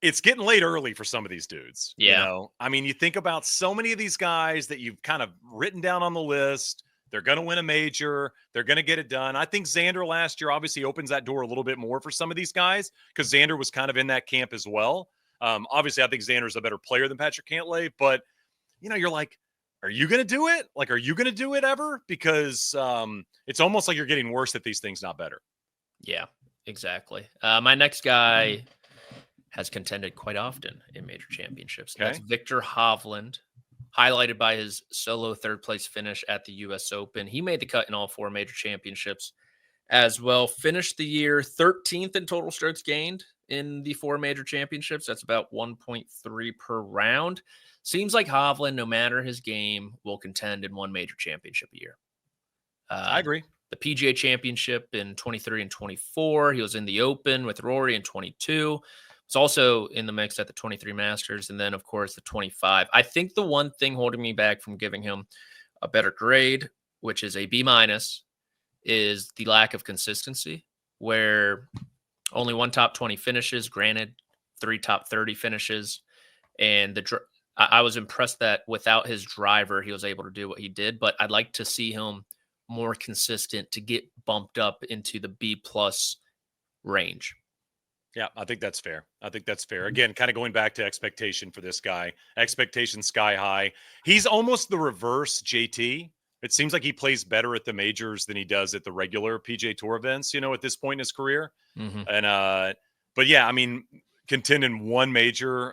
it's getting late early for some of these dudes. Yeah. I mean, you think about so many of these guys that you've kind of written down on the list. They're going to win a major. They're going to get it done. I think Xander last year obviously opens that door a little bit more for some of these guys because Xander was kind of in that camp as well. Obviously, I think Xander's a better player than Patrick Cantlay, but, you're like, are you going to do it? Like, are you going to do it ever? Because it's almost like you're getting worse at these things, not better. Yeah, exactly. My next guy has contended quite often in major championships. Okay. That's Viktor Hovland, highlighted by his solo third-place finish at the U.S. Open. He made the cut in all 4 major championships as well. Finished the year 13th in total strokes gained in the 4 major championships. That's about 1.3 per round. Seems like Hovland, no matter his game, will contend in 1 major championship a year. I agree. The PGA Championship in 23 and 24. He was in the Open with Rory in 22. It's also in the mix at the 23 Masters, and then, of course, the 25. I think the one thing holding me back from giving him a better grade, which is a B-, is the lack of consistency, where only 1 top 20 finishes, granted 3 top 30 finishes, and I was impressed that without his driver, he was able to do what he did, but I'd like to see him more consistent to get bumped up into the B+ range. Yeah, I think that's fair. Again, kind of going back to expectation for this guy. Expectation sky high. He's almost the reverse JT. It seems like he plays better at the majors than he does at the regular PGA Tour events, at this point in his career. Mm-hmm. And but yeah, I mean, contend in 1 major,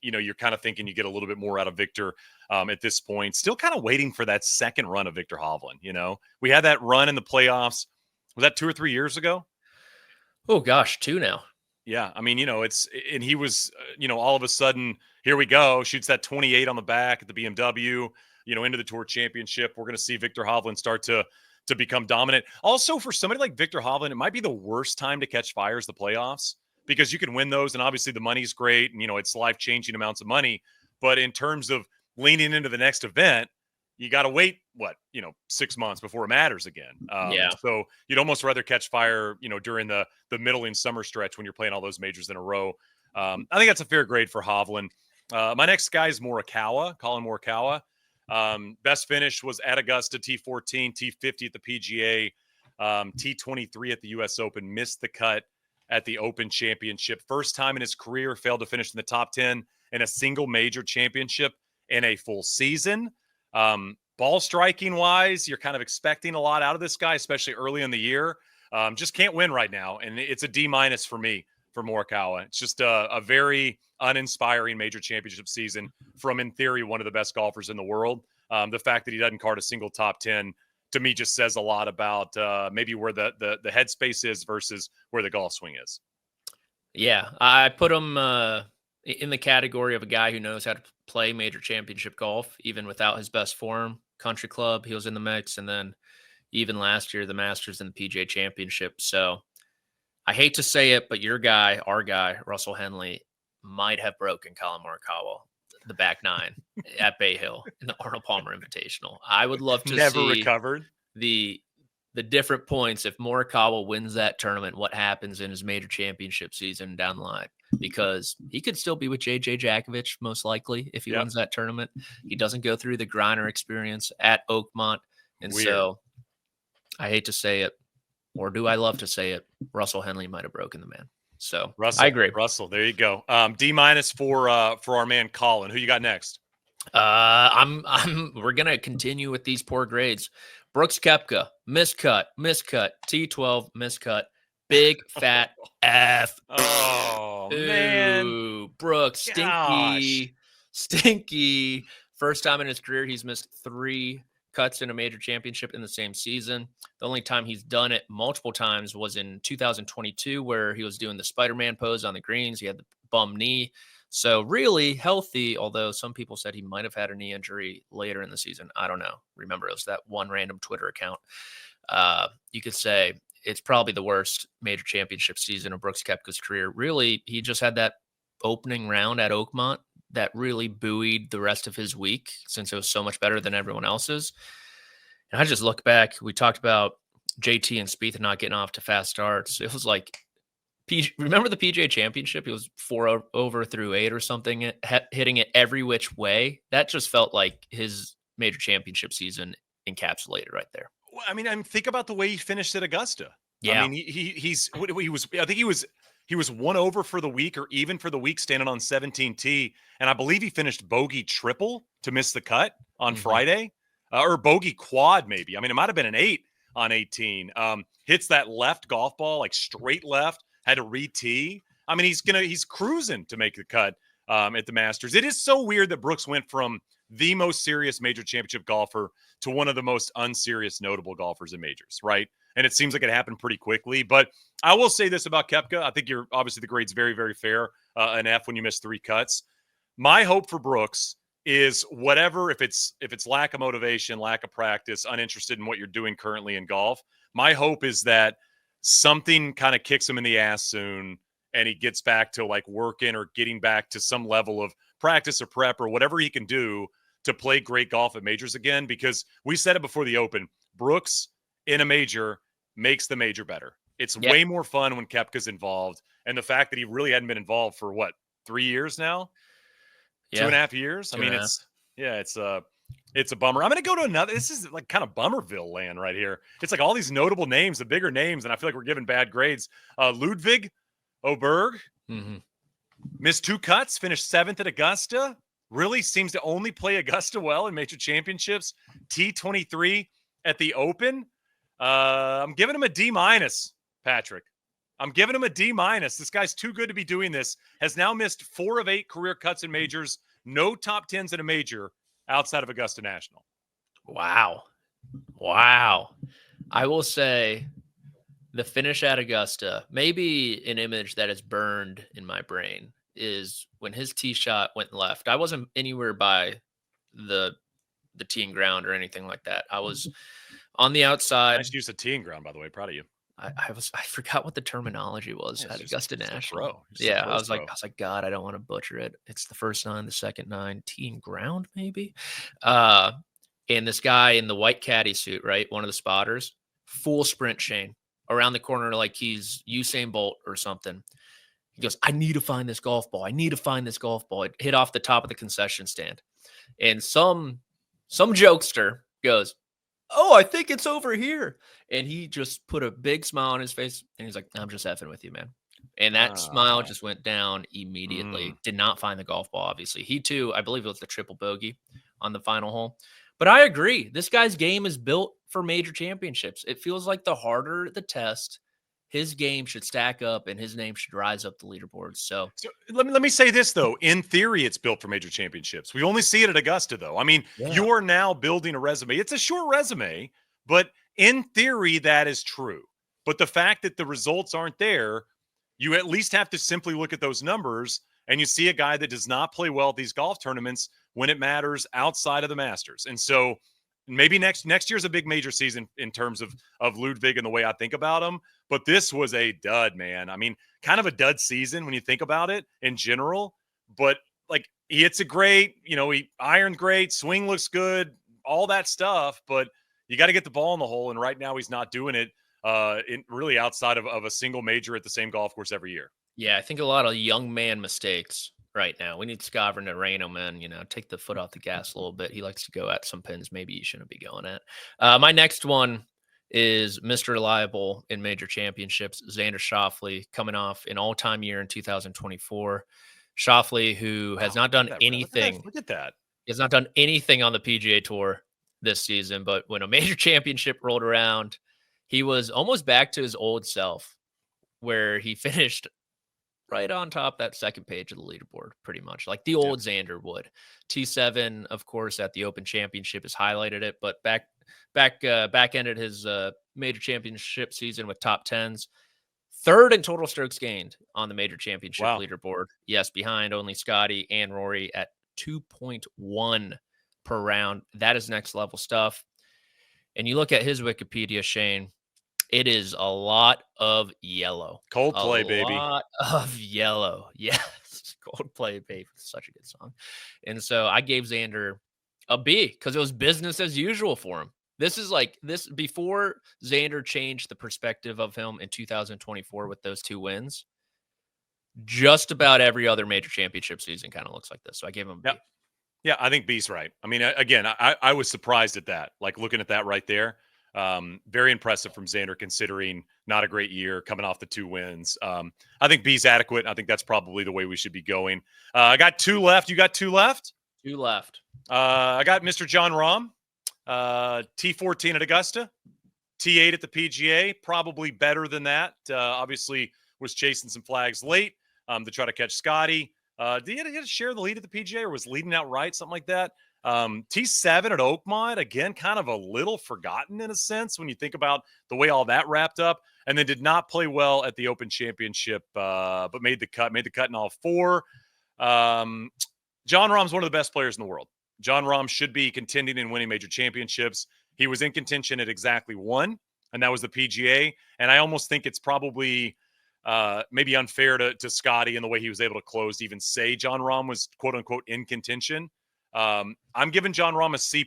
you're kind of thinking you get a little bit more out of Viktor at this point. Still kind of waiting for that second run of Viktor Hovland. We had that run in the playoffs. Was that 2 or 3 years ago? Oh gosh, 2 now. Yeah, I mean, and he was, all of a sudden, here we go, shoots that 28 on the back at the BMW, into the Tour Championship. We're going to see Viktor Hovland start to become dominant. Also, for somebody like Viktor Hovland, it might be the worst time to catch fires, the playoffs, because you can win those. And obviously the money's great. And, it's life-changing amounts of money. But in terms of leaning into the next event, you got to wait, 6 months before it matters again. So you'd almost rather catch fire, during the middling summer stretch when you're playing all those majors in a row. I think that's a fair grade for Hovland. My next guy is Colin Morikawa. Best finish was at Augusta, T14, T50 at the PGA, T23 at the U.S. Open, missed the cut at the Open Championship. First time in his career, failed to finish in the top 10 in a single major championship in a full season. Ball striking wise, you're kind of expecting a lot out of this guy, especially early in the year. Just can't win right now. And it's a D- for me for Morikawa. It's just a very uninspiring major championship season from, in theory, one of the best golfers in the world. The fact that he doesn't card a single top 10 to me just says a lot about maybe where the headspace is versus where the golf swing is. Yeah, I put him in the category of a guy who knows how to play major championship golf, even without his best form. Country Club, he was in the mix. And then even last year, the Masters and the PGA Championship. So I hate to say it, but our guy, Russell Henley, might have broken Colin Morikawa, the back nine at Bay Hill in the Arnold Palmer Invitational. I would love to Never see recovered. the different points. If Morikawa wins that tournament, what happens in his major championship season down the line? Because he could still be with JJ Jakovic, most likely, if he wins that tournament. He doesn't go through the Griner experience at Oakmont. And so I hate to say it, or do I love to say it, Russell Henley might have broken the man. So I agree. Russell, there you go. D- for our man Colin. Who you got next? We're gonna continue with these poor grades. Brooks Koepka, miscut, T12, miscut, big fat F. Oh, man. Brooks, stinky. First time in his career, he's missed 3 cuts in a major championship in the same season. The only time he's done it multiple times was in 2022, where he was doing the Spider-Man pose on the greens. He had the bum knee. So really healthy, although some people said he might have had a knee injury later in the season. I don't know. Remember, it was that one random Twitter account. You could say it's probably the worst major championship season of Brooks Koepka's career. Really, he just had that opening round at Oakmont that really buoyed the rest of his week, since it was so much better than everyone else's. And I just look back, we talked about JT and Spieth not getting off to fast starts. It was like, remember the PGA Championship? It was 4 over through 8 or something, hitting it every which way. That just felt like his major championship season encapsulated right there. Well, I mean, think about the way he finished at Augusta. Yeah. I mean, he was 1 over for the week, or even for the week, standing on 17T. And I believe he finished bogey triple to miss the cut on Friday, or bogey quad, maybe. I mean, it might have been an 8 on 18. Hits that left golf ball, like straight left, had to re-tee. I mean, he's cruising to make the cut at the Masters. It is so weird that Brooks went from the most serious major championship golfer to one of the most unserious notable golfers in majors, right? And it seems like it happened pretty quickly. But I will say this about Koepka. I think obviously the grade's very, very fair, an F when you miss 3 cuts. My hope for Brooks is whatever, if it's lack of motivation, lack of practice, uninterested in what you're doing currently in golf, my hope is that something kind of kicks him in the ass soon and he gets back to like working or getting back to some level of practice or prep or whatever he can do to play great golf at majors again. Because we said it before the Open, Brooks in a major makes the major better. It's way more fun when Koepka's involved. And the fact that he really hadn't been involved for 3 years now? 2.5 years? I mean, it's a bummer. I'm going to go to another. This is like kind of Bummerville land right here. It's like all these notable names, the bigger names, and I feel like we're giving bad grades. Ludwig Oberg missed 2 cuts, finished 7th at Augusta. Really seems to only play Augusta well in major championships. T23 at the Open. I'm giving him a D-, Patrick. I'm giving him a D-. This guy's too good to be doing this. Has now missed 4 of 8 career cuts in majors. No top 10s in a major outside of Augusta National. Wow. I will say the finish at Augusta, maybe an image that is burned in my brain, is when his tee shot went left. I wasn't anywhere by the teeing ground or anything like that. I was on the outside. Nice use of teeing ground, by the way. Proud of you. I forgot what the terminology was Yeah, at it's Augusta just a National. pro. Just a Yeah, pros pro. I was like, God, I don't want to butcher it. It's the first 9, the second 9, tee and ground, maybe. Uh, and this guy in the white caddy suit, right? One of the spotters, full sprint Shane around the corner like he's Usain Bolt or something. He goes, I need to find this golf ball. I need to find this golf ball. It hit off the top of the concession stand. And some jokester goes, oh, I think it's over here. And he just put a big smile on his face. And he's like, I'm just effing with you, man. And that smile just went down immediately. Did not find the golf ball, obviously. He too, I believe it was the triple bogey on the final hole. But I agree. This guy's game is built for major championships. It feels like the harder the test, his game should stack up and his name should rise up the leaderboards. So let me say this, though. In theory, it's built for major championships. We only see it at Augusta, though. I mean, you are now building a resume. It's a short resume, but in theory, that is true. But the fact that the results aren't there, you at least have to simply look at those numbers, and you see a guy that does not play well at these golf tournaments when it matters outside of the Masters. And so maybe next year's a big major season in terms of Ludwig and the way I think about him. But this was a dud, man. I mean, kind of a dud season when you think about it in general. But like, he hits it great, he irons great, swing looks good, all that stuff. But you got to get the ball in the hole, and right now he's not doing it. In really outside of a single major at the same golf course every year. Yeah, I think a lot of young man mistakes right now. We need Scavern to rein him in, take the foot off the gas a little bit. He likes to go at some pins maybe he shouldn't be going at. My next one is Mr. Reliable in major championships, Xander Schauffele, coming off an all-time year in 2024. Schauffele, who has not done anything. Look at that. He has not done anything on the PGA Tour this season, but when a major championship rolled around, he was almost back to his old self, where he finished right on top that second page of the leaderboard, pretty much like the old Xander would. T7, of course, at the Open Championship has highlighted it, but back ended his major championship season with top tens, third in total strokes gained on the major championship leaderboard. Yes, behind only Scottie and Rory at 2.1 per round. That is next level stuff. And you look at his Wikipedia, Shane, it is a lot of yellow. Coldplay, baby. A lot of yellow. Yes. Coldplay, baby. Such a good song. And so I gave Xander a B because it was business as usual for him. This is like this before Xander changed the perspective of him in 2024 with those 2 wins. Just about every other major championship season kind of looks like this. So I gave him a B. Yeah, I think B's right. I mean, again, I was surprised at that. Like looking at that right there. Very impressive from Xander considering not a great year coming off the 2 wins. I think B's adequate. I think that's probably the way we should be going. I got 2 left. You got 2 left? 2 left. I got Mr. John Rahm, T14 at Augusta, T8 at the PGA, probably better than that. Obviously was chasing some flags late to try to catch Scottie. Did he get to share the lead at the PGA or was leading outright, something like that? T7 at Oakmont, again, kind of a little forgotten in a sense when you think about the way all that wrapped up, and then did not play well at the Open Championship, but made the cut in all 4. John Rahm's one of the best players in the world. John Rahm should be contending and winning major championships. He was in contention at exactly 1, and that was the PGA. And I almost think it's probably maybe unfair to Scottie in the way he was able to close to even say John Rahm was quote unquote in contention. I'm giving John Rahm a C+.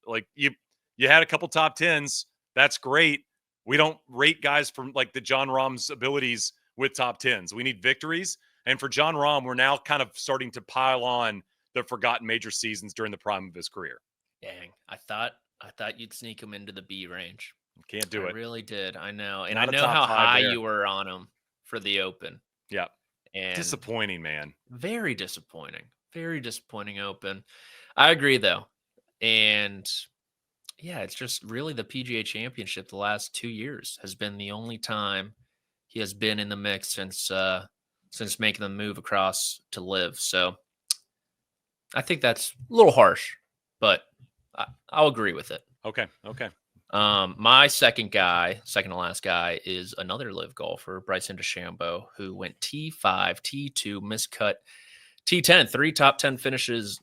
Like you had a couple top 10s. That's great. We don't rate guys from like the John Rahm's abilities with top 10s. We need victories. And for John Rahm, we're now kind of starting to pile on the forgotten major seasons during the prime of his career. Dang. I thought you'd sneak him into the B range. Can't do it. I really did. I know. And Not I a know top how 5 high there. you were on him for the Open. Yeah. And disappointing, man. Very disappointing. Very disappointing Open. I agree, though. And yeah, it's just really the PGA Championship the last 2 years has been the only time he has been in the mix since making the move across to live. So I think that's a little harsh, but I'll agree with it. Okay. My second to last guy is another live golfer, Bryson DeChambeau, who went T5, T2, miscut T10, 3 top 10 finishes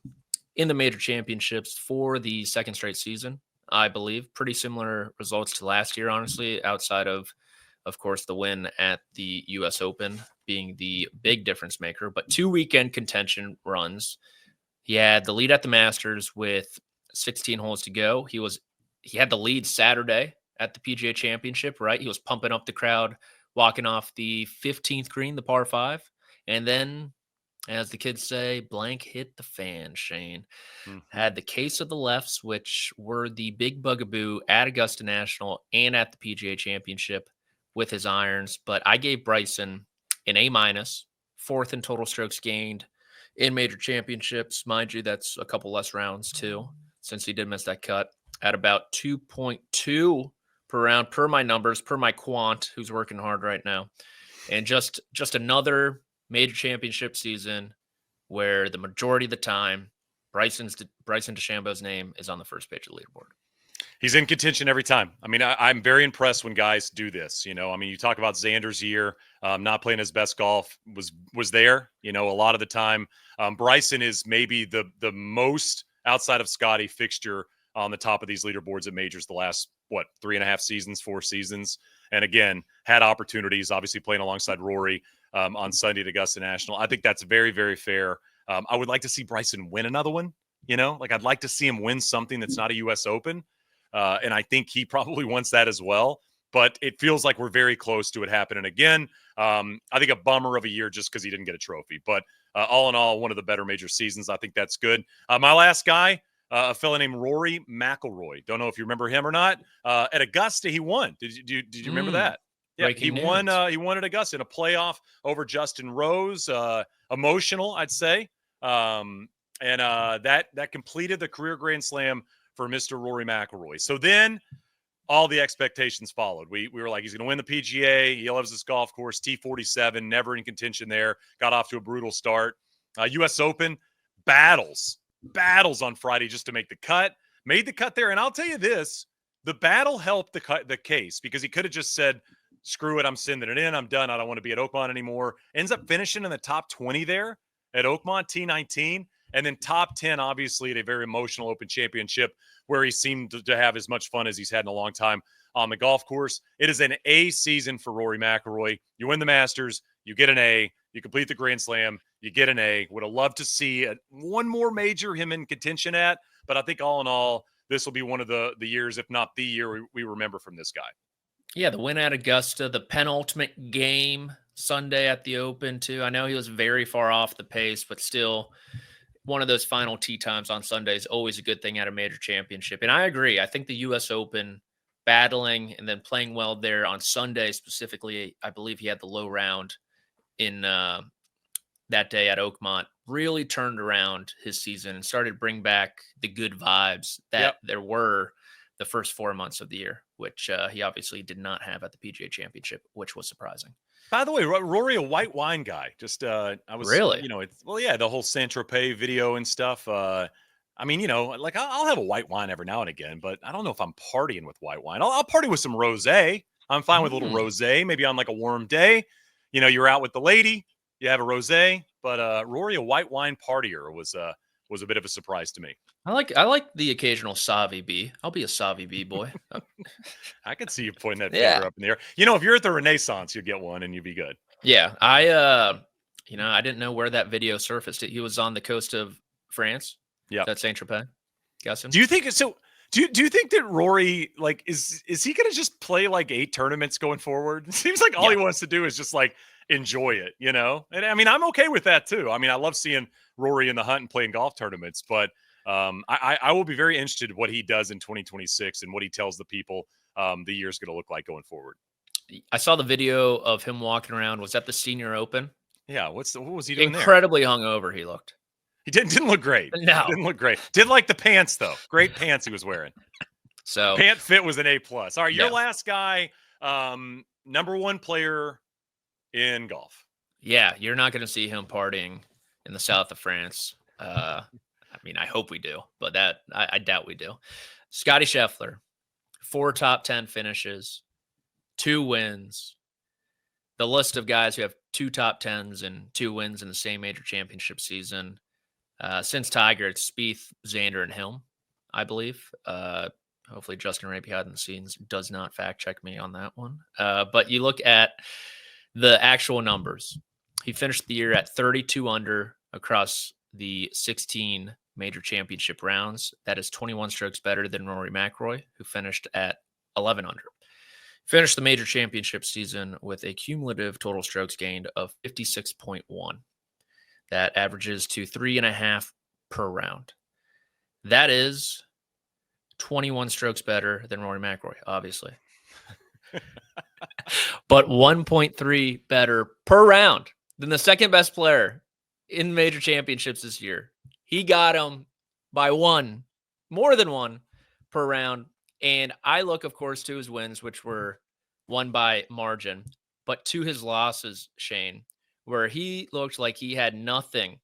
in the major championships for the second straight season, I believe. Pretty similar results to last year, honestly, outside of Of course, the win at the U.S. Open being the big difference maker, but 2 weekend contention runs. He had the lead at the Masters with 16 holes to go. He had the lead Saturday at the PGA Championship, right? He was pumping up the crowd, walking off the 15th green, the par 5. And then, as the kids say, blank hit the fan, Shane. Had the case of the lefts, which were the big bugaboo at Augusta National and at the PGA Championship with his irons. But I gave Bryson an A-, fourth in total strokes gained in major championships. Mind you, that's a couple less rounds too, since he did miss that cut, at about 2.2 per round, per my numbers, per my quant, who's working hard right now. And just another major championship season where the majority of the time, Bryson DeChambeau's name is on the first page of the leaderboard. He's in contention every time. I mean, I'm very impressed when guys do this. You know, I mean, you talk about Xander's year, not playing his best golf, was there. You know, a lot of the time, Bryson is maybe the most outside of Scottie fixture on the top of these leaderboards at majors the last 3.5 seasons, 4 seasons, and again had opportunities. Obviously, playing alongside Rory on Sunday at Augusta National. I think that's very, very fair. I would like to see Bryson win another one. You know, like I'd like to see him win something that's not a U.S. Open. And I think he probably wants that as well. But it feels like we're very close to it happening again. I think a bummer of a year just because he didn't get a trophy. But all in all, one of the better major seasons. I think that's good. My last guy, a fellow named Rory McIlroy. Don't know if you remember him or not. At Augusta, he won. Did you remember that? Yeah, he won. He won at Augusta in a playoff over Justin Rose. Emotional, I'd say. And that completed the career Grand Slam for Mr. Rory McIlroy. So then all the expectations followed. We were like, he's going to win the PGA. He loves this golf course, T47, never in contention there. Got off to a brutal start. U.S. Open, battles on Friday just to make the cut. Made the cut there. And I'll tell you this, the battle helped the case because he could have just said, screw it, I'm sending it in. I'm done. I don't want to be at Oakmont anymore. Ends up finishing in the top 20 there at Oakmont, T19. And then top 10, obviously, at a very emotional Open Championship where he seemed to have as much fun as he's had in a long time on the golf course. It is an A season for Rory McIlroy. You win the Masters, you get an A. You complete the Grand Slam, you get an A. Would have loved to see one more major him in contention at. But I think all in all, this will be one of the years, if not the year, we remember from this guy. Yeah, the win at Augusta, the penultimate game Sunday at the Open, too. I know he was very far off the pace, but still – one of those final tee times on Sunday is always a good thing at a major championship. And I agree. I think the U.S. Open battling and then playing well there on Sunday specifically, I believe he had the low round in that day at Oakmont, really turned around his season and started to bring back the good vibes that there were the first 4 months of the year, which he obviously did not have at the PGA Championship, which was surprising. By the way, Rory, a white wine guy. Just I was really, the whole Saint-Tropez video and stuff. I mean, like I'll have a white wine every now and again, but I don't know if I'm partying with white wine. I'll party with some rosé. I'm fine with a little rosé, maybe on like a warm day. You're out with the lady, you have a rosé. But Rory, a white wine partier, was a bit of a surprise to me. I like the occasional Savi B. I'll be a Savi B boy. I could see you pointing that finger up in the air. If you're at the Renaissance, you'll get one and you'll be good. Yeah, I didn't know where that video surfaced. He was on the coast of France. Yeah, that's Saint-Tropez. Guess him. Do you think so? Do you think that Rory is he going to just play like 8 tournaments going forward? It seems like all he wants to do is just like enjoy it, And I mean, I'm okay with that too. I mean, I love seeing Rory in the hunt and playing golf tournaments, but I will be very interested in what he does in 2026 and what he tells the people the year's going to look like going forward. I saw the video of him walking around. Was that the Senior Open? Yeah. What was he doing Incredibly hungover he looked. He didn't look great. No. Didn't look great. Did like the pants, though. Great pants he was wearing. So pant fit was an A+. All right, your last guy, number 1 player in golf. Yeah, you're not going to see him partying in the south of France. I mean, I hope we do, but I doubt we do. Scottie Scheffler, 4 top 10 finishes, 2 wins. The list of guys who have 2 top 10s and 2 wins in the same major championship season. Since Tiger, it's Spieth, Xander, and Hilm, I believe. Hopefully Justin Ray behind the scenes does not fact check me on that one. But you look at the actual numbers. He finished the year at 32 under across the 16 major championship rounds. That is 21 strokes better than Rory McIlroy, who finished at 11 under. Finished the major championship season with a cumulative total strokes gained of 56.1. That averages to 3.5 per round. That is 21 strokes better than Rory McIlroy, obviously. But 1.3 better per round than the second best player in major championships this year. He got him by one, more than one per round. And I look, of course, to his wins, which were won by margin, but to his losses, Shane, where he looked like he had nothing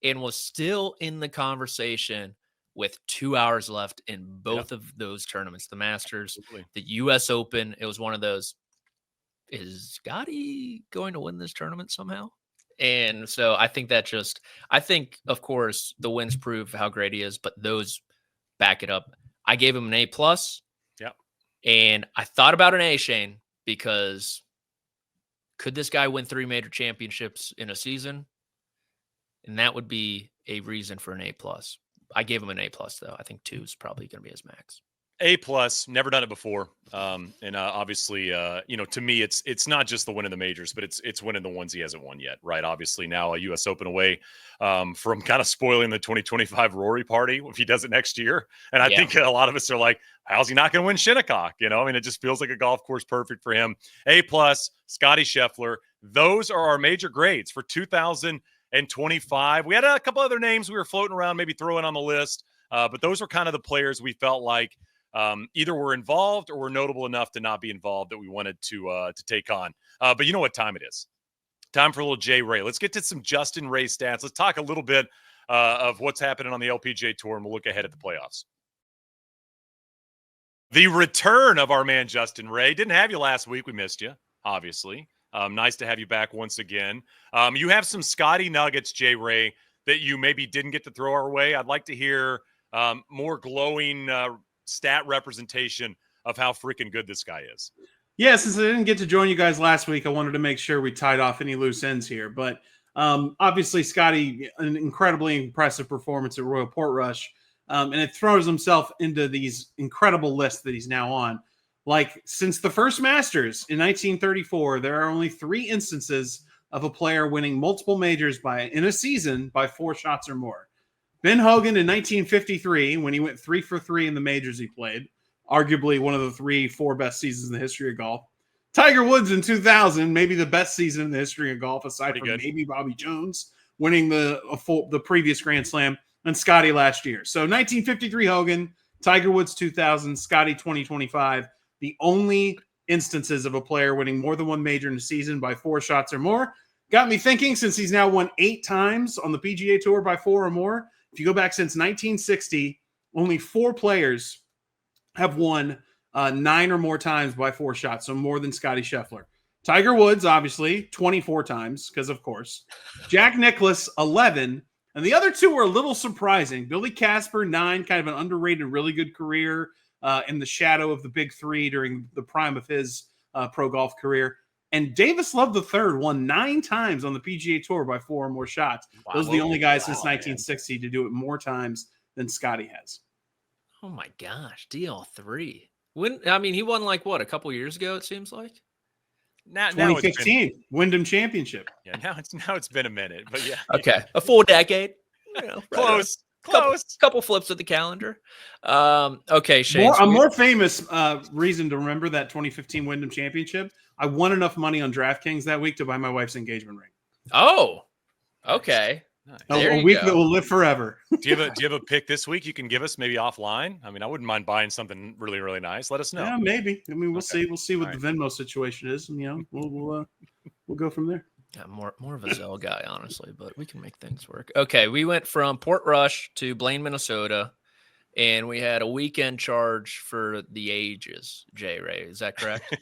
and was still in the conversation with 2 hours left in both of those tournaments, the Masters, the U.S. Open. It was one of those, is Scottie going to win this tournament somehow? And so I think of course, the wins prove how great he is, but those back it up. I gave him an A+. Yeah. And I thought about an A, Shane, because could this guy win 3 major championships in a season? And that would be a reason for an A+. I gave him an A+, though. I think 2 is probably going to be his max. A+, never done it before. Obviously, to me, it's not just the win in the majors, but it's winning the ones he hasn't won yet, right? Obviously, now a U.S. Open away from kind of spoiling the 2025 Rory party if he does it next year. And I think a lot of us are like, how's he not going to win Shinnecock? It just feels like a golf course perfect for him. A+, Scottie Scheffler. Those are our major grades for 2025. We had a couple other names we were floating around, maybe throwing on the list, but those were kind of the players we felt like either were involved or were notable enough to not be involved that we wanted to take on. But you know what time it is? Time for a little Jay Ray. Let's get to some Justin Ray stats. Let's talk a little bit of what's happening on the LPGA Tour, and we'll look ahead at the playoffs. The return of our man Justin Ray. Didn't have you last week. We missed you, obviously. Nice to have you back once again. You have some Scottie nuggets, Jay Ray, that you maybe didn't get to throw our way. I'd like to hear more glowing stat representation of how freaking good this guy is. Yeah, since I didn't get to join you guys last week, I wanted to make sure we tied off any loose ends here. But obviously, Scottie, an incredibly impressive performance at Royal Portrush, and it throws himself into these incredible lists that he's now on. Like, since the first Masters in 1934, there are only 3 instances of a player winning multiple majors in a season by 4 shots or more. Ben Hogan in 1953, when he went 3 for 3 in the majors he played, arguably one of the 3-4 best seasons in the history of golf. Tiger Woods in 2000, maybe the best season in the history of golf, aside from maybe Bobby Jones winning the previous Grand Slam, and Scottie last year. So 1953 Hogan, Tiger Woods 2000, Scottie 2025, the only instances of a player winning more than one major in a season by 4 shots or more. Got me thinking, since he's now won 8 times on the PGA Tour by 4 or more. If you go back since 1960, only 4 players have won 9 or more times by 4 shots, so more than Scottie Scheffler. Tiger Woods, obviously, 24 times, because of course. Jack Nicklaus, 11. And the other 2 were a little surprising. Billy Casper, 9, kind of an underrated, really good career in the shadow of the big 3 during the prime of his pro golf career. And Davis Love III won 9 times on the PGA Tour by 4 or more shots. Wow. Those are the only guys since 1960 to do it more times than Scottie has. Oh my gosh, DL3. He won a couple years ago, it seems like. Now 2015 Wyndham Championship. Yeah, now it's been a minute, but yeah. Okay, a full decade. Close. Couple flips of the calendar. Okay, Shane. A more famous reason to remember that 2015 Wyndham Championship. I won enough money on DraftKings that week to buy my wife's engagement ring. Oh, okay. Nice. A week that will live forever. Do you have a pick this week you can give us maybe offline? I wouldn't mind buying something really, really nice. Let us know. Yeah, maybe. We'll see. We'll see what the Venmo situation is, and we'll go from there. Yeah, more of a Zelle guy, honestly, but we can make things work. Okay, we went from Portrush to Blaine, Minnesota, and we had a weekend charge for the ages. Jay Ray, is that correct?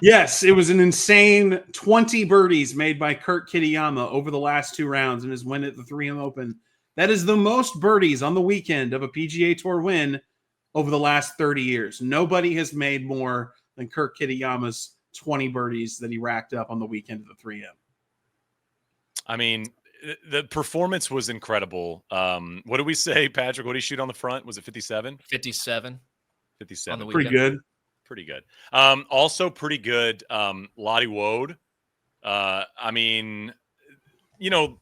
Yes, it was an insane 20 birdies made by Kurt Kitayama over the last 2 rounds and his win at the 3M Open. That is the most birdies on the weekend of a PGA Tour win over the last 30 years. Nobody has made more than Kurt Kitayama's 20 birdies that he racked up on the weekend of the 3M. I mean, the performance was incredible. What did we say, Patrick? What did he shoot on the front? Was it 57? 57. 57. On the Pretty weekend. good. Pretty good. Also pretty good. Lottie Woad. I mean, you know,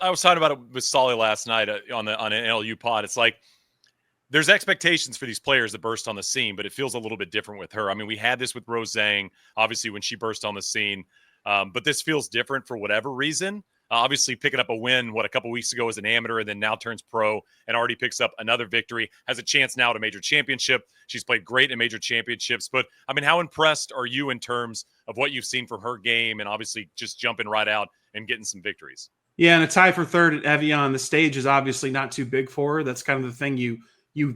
I was talking about it with Solly last night on an NLU pod. It's like there's expectations for these players that burst on the scene, but it feels a little bit different with her. I mean, we had this with Rose Zhang, obviously, when she burst on the scene. But this feels different for whatever reason. Obviously, picking up a win, a couple weeks ago as an amateur, and then now turns pro and already picks up another victory. Has a chance now at a major championship. She's played great in major championships. But, I mean, how impressed are you in terms of what you've seen from her game and obviously just jumping right out and getting some victories? Yeah, and a tie for third at Evian. The stage is obviously not too big for her. That's kind of the thing you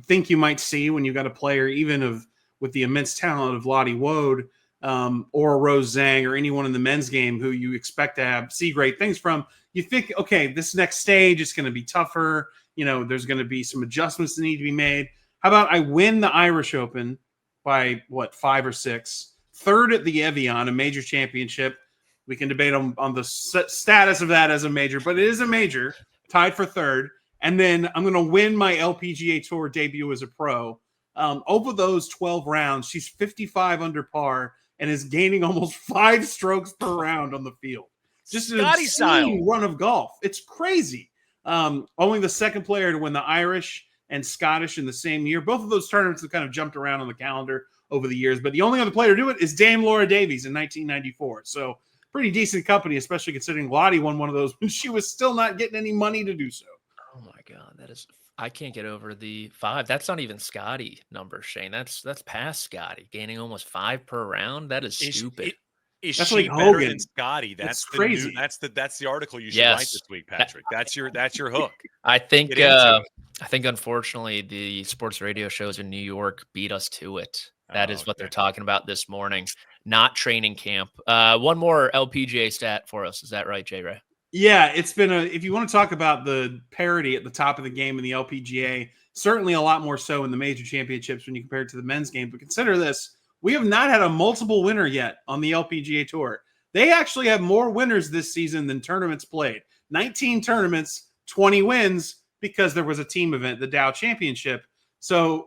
think you might see when you got a player even with the immense talent of Lottie Woad. Or Rose Zhang or anyone in the men's game who you expect to see great things from, you think, okay, this next stage is going to be tougher. You know, there's going to be some adjustments that need to be made. How about I win the Irish Open by 5 or 6, third at the Evian, a major championship. We can debate on the status of that as a major, but it is a major, tied for third. And then I'm going to win my LPGA Tour debut as a pro. Over those 12 rounds, she's 55 under par and is gaining almost 5 strokes per round on the field. Just an Scottie style insane run of golf. It's crazy. Only the second player to win the Irish and Scottish in the same year. Both of those tournaments have kind of jumped around on the calendar over the years, but the only other player to do it is Dame Laura Davies in 1994. So pretty decent company, especially considering Lottie won one of those when she was still not getting any money to do so. Oh my God, I can't get over the 5. That's not even Scottie numbers, Shane. That's past Scottie, gaining almost 5 per round. That is stupid. Is that's she like better Hogan. than Scottie? That's crazy. That's the article you should write this week, Patrick. That's your hook. I think unfortunately the sports radio shows in New York beat us to it. That is what they're talking about this morning. Not training camp. One more LPGA stat for us. Is that right, J. Ray? Yeah, it's been if you want to talk about the parity at the top of the game in the LPGA, certainly a lot more so in the major championships when you compare it to the men's game. But consider this, we have not had a multiple winner yet on the LPGA Tour. They actually have more winners this season than tournaments played. 19 tournaments, 20 wins because there was a team event, the Dow Championship. So,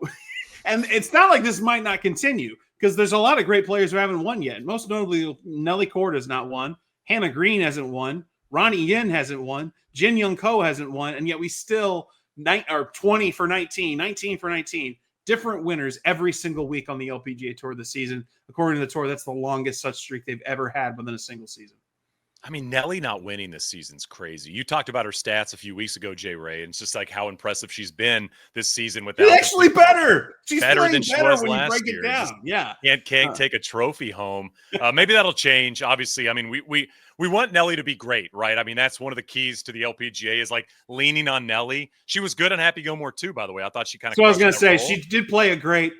and it's not like this might not continue because there's a lot of great players who haven't won yet. Most notably, Nelly Court has not won. Hannah Green hasn't won. Ronnie Yin hasn't won. Jin Young Ko hasn't won. And yet we still 20 for 19, 19 for 19. Different winners every single week on the LPGA Tour this season. According to the tour, that's the longest such streak they've ever had within a single season. I mean, Nelly not winning this season's crazy. You talked about her stats a few weeks ago, Jay Ray, and it's just like how impressive she's been this season. Without actually better. She's better than she was when last you break year. It down. Yeah, can't take a trophy home. Maybe that'll change. Obviously, I mean, we want Nelly to be great, right? I mean, that's one of the keys to the LPGA is like leaning on Nelly. She was good on Happy Gilmore too, by the way. I thought she kind of. So I was going to say she did play a great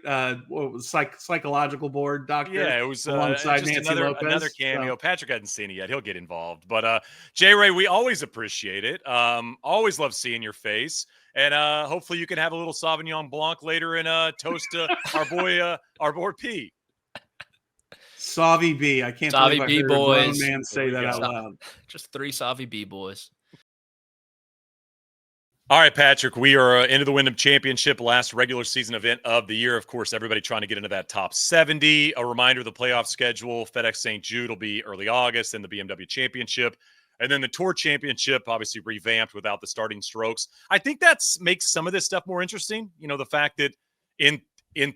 psychological board doctor. Yeah, it was alongside just Nancy another Lopez. cameo. So. Patrick hadn't seen it yet. He'll get involved. But Jay Ray, we always appreciate it. Always love seeing your face. And hopefully you can have a little Sauvignon Blanc later and toast our boy P. Savi B. I can't Savi believe B I heard boys. a grown man say that out loud. Just 3 Savi B boys. All right, Patrick, we are into the Wyndham Championship, last regular season event of the year. Of course, everybody trying to get into that top 70. A reminder of the playoff schedule. FedEx St. Jude will be early August, and the BMW Championship. And then the Tour Championship, obviously revamped without the starting strokes. I think that makes some of this stuff more interesting. You know, the fact that in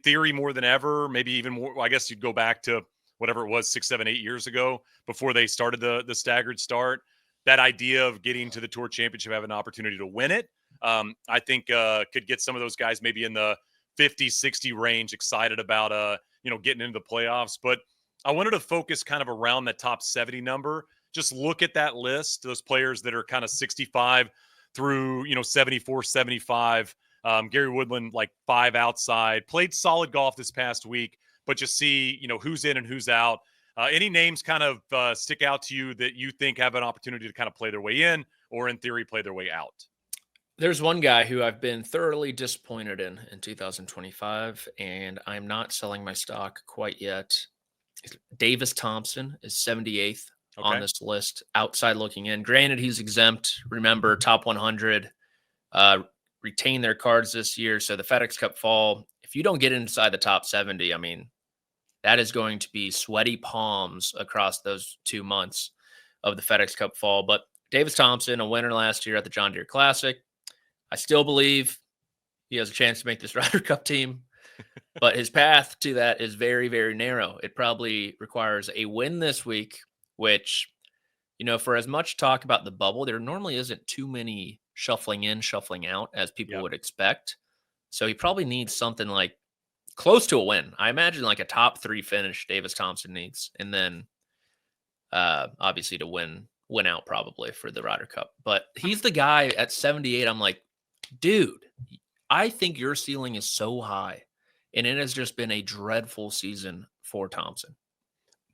theory, more than ever, maybe even more, I guess you'd go back to whatever it was 6, 7, 8 years ago before they started the staggered start. That idea of getting to the Tour Championship, having an opportunity to win it, I think could get some of those guys maybe in the 50, 60 range excited about, getting into the playoffs. But I wanted to focus kind of around that top 70 number. Just look at that list, those players that are kind of 65 through, 74, 75. Gary Woodland, like 5 outside, played solid golf this past week, but just see, who's in and who's out. Any names kind of stick out to you that you think have an opportunity to kind of play their way in or in theory play their way out? There's one guy who I've been thoroughly disappointed in 2025, and I'm not selling my stock quite yet. Davis Thompson is 78th on Okay. this list, outside looking in. Granted, he's exempt. Remember, top 100 retain their cards this year. So the FedEx Cup fall, if you don't get inside the top 70, I mean, that is going to be sweaty palms across those 2 months of the FedEx Cup fall. But Davis Thompson, a winner last year at the John Deere Classic. I still believe he has a chance to make this Ryder Cup team, but his path to that is very, very narrow. It probably requires a win this week, which, for as much talk about the bubble, there normally isn't too many shuffling in, shuffling out as people would expect. So he probably needs something like close to a win. I imagine like a top 3 finish Davis Thompson needs, and then obviously to win out probably for the Ryder Cup. But he's the guy at 78. I'm like, dude, I think your ceiling is so high, and it has just been a dreadful season for Thompson.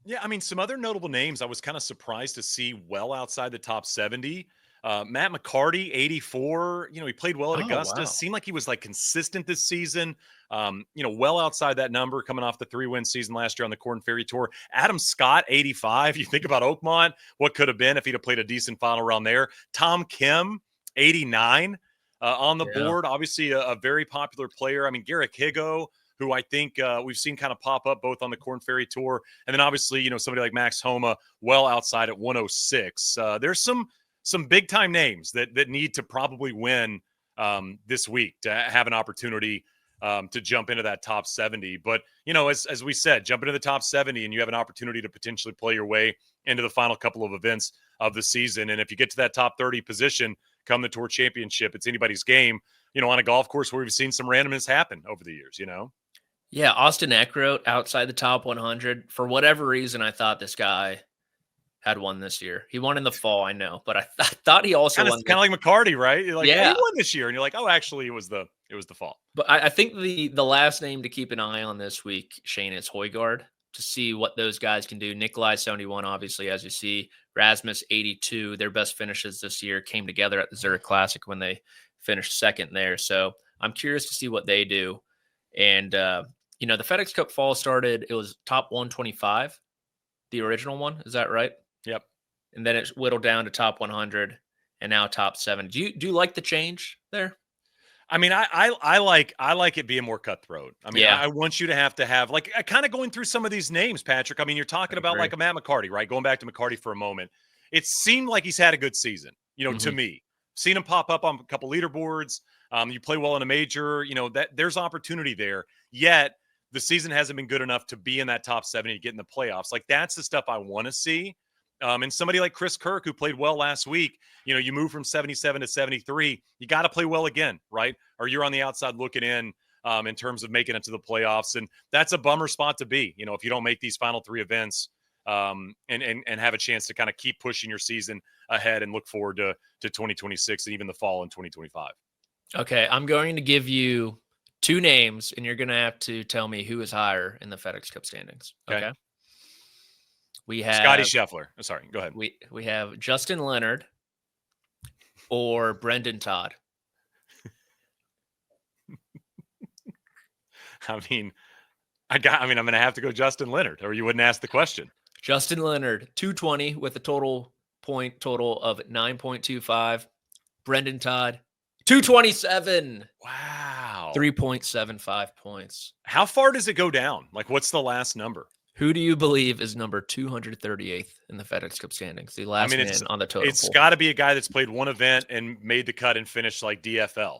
Yeah, I mean, some other notable names I was kind of surprised to see well outside the top 70. Matt McCarty, 84. He played well at Augusta. Wow. Seemed like he was like consistent this season. Well outside that number coming off the 3-win season last year on the Corn Ferry Tour. Adam Scott, 85. You think about Oakmont, what could have been if he'd have played a decent final round there. Tom Kim, 89 on the board. Obviously a very popular player. I mean, Garrick Higo, who I think we've seen kind of pop up both on the Corn Ferry Tour. And then obviously, somebody like Max Homa well outside at 106. There's some big time names that need to probably win this week to have an opportunity to jump into that top 70. But, as we said, jump into the top 70 and you have an opportunity to potentially play your way into the final couple of events of the season. And if you get to that top 30 position come the Tour Championship, it's anybody's game, on a golf course where we've seen some randomness happen over the years, Yeah, Austin Eckroat outside the top 100. For whatever reason, I thought this guy had won this year. He won in the fall, I know, but I thought he also won. Kind of like McCarty, right? You're like, yeah, he won this year, and you're like, oh, actually, it was the fall. But I think the last name to keep an eye on this week, Shane, is Højgaard, to see what those guys can do. Nikolai 71, obviously, as you see. Rasmus 82. Their best finishes this year came together at the Zurich Classic when they finished second there. So I'm curious to see what they do. And the FedEx Cup fall started. It was top 125, the original one. Is that right? Yep. And then it whittled down to top 100, and now top 7. Do you like the change there? I mean, I like it being more cutthroat. I mean, Yeah. I want you to have like kind of going through some of these names, Patrick. I mean, you're talking about like a Matt McCarty, right? Going back to McCarty for a moment. It seemed like he's had a good season, to me. Seen him pop up on a couple leaderboards. You play well in a major, that there's opportunity there. Yet the season hasn't been good enough to be in that top 70 to get in the playoffs. Like that's the stuff I want to see. And somebody like Chris Kirk, who played well last week, you move from 77 to 73, you got to play well again, right? Or you're on the outside looking in terms of making it to the playoffs. And that's a bummer spot to be, if you don't make these final 3 events and have a chance to kind of keep pushing your season ahead and look forward to 2026 and even the fall in 2025. Okay, I'm going to give you 2 names, and you're going to have to tell me who is higher in the FedEx Cup standings. Okay. We have Scottie Scheffler. Oh, sorry, go ahead. We have Justin Leonard or Brendan Todd. I'm going to have to go Justin Leonard, or you wouldn't ask the question. Justin Leonard, 220 with a total of 9.25. Brendan Todd, 227. Wow. 3.75 points. How far does it go down? Like, what's the last number? Who do you believe is number 238th in the FedEx Cup standings? The last man on the total. It's got to be a guy that's played one event and made the cut and finished like DFL.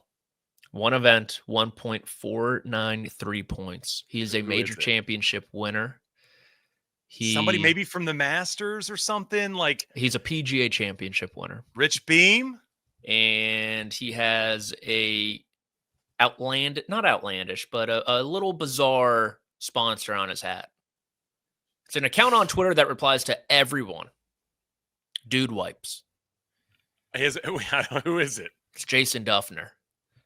One event, 1.493 points. He is a major championship winner. Somebody maybe from the Masters or something. Like he's a PGA championship winner. Rich Beam. And he has not outlandish, but a little bizarre sponsor on his hat. It's an account on Twitter that replies to everyone. Dude Wipes. Who is it? It's Jason Duffner.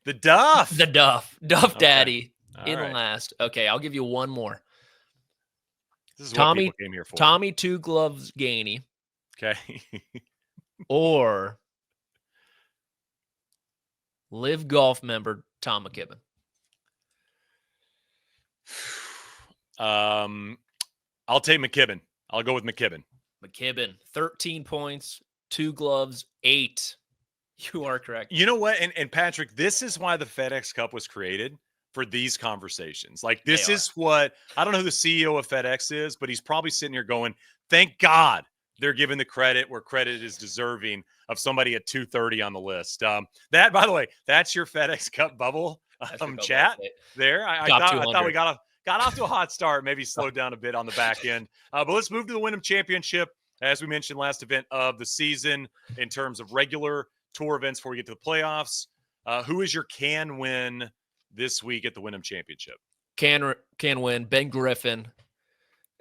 The Duff. The Duff. Duff Okay. Daddy in right. last. Okay, I'll give you one more. This is what people came here for. Tommy Two Gloves Gainey. Okay. Or Live Golf member Tom McKibben. I'll take McKibben. I'll go with McKibben. McKibben, 13 points, 2 gloves, 8. You are correct. You know what? And Patrick, this is why the FedEx Cup was created, for these conversations. Like, this is what, I don't know who the CEO of FedEx is, but he's probably sitting here going, thank God they're giving the credit where credit is deserving of somebody at 230 on the list. That, by the way, that's your FedEx Cup bubble chat there. I thought we got off to a hot start, maybe slowed down a bit on the back end. But let's move to the Wyndham Championship. As we mentioned, last event of the season in terms of regular tour events before we get to the playoffs. Who is your can win this week at the Wyndham Championship? Can win. Ben Griffin.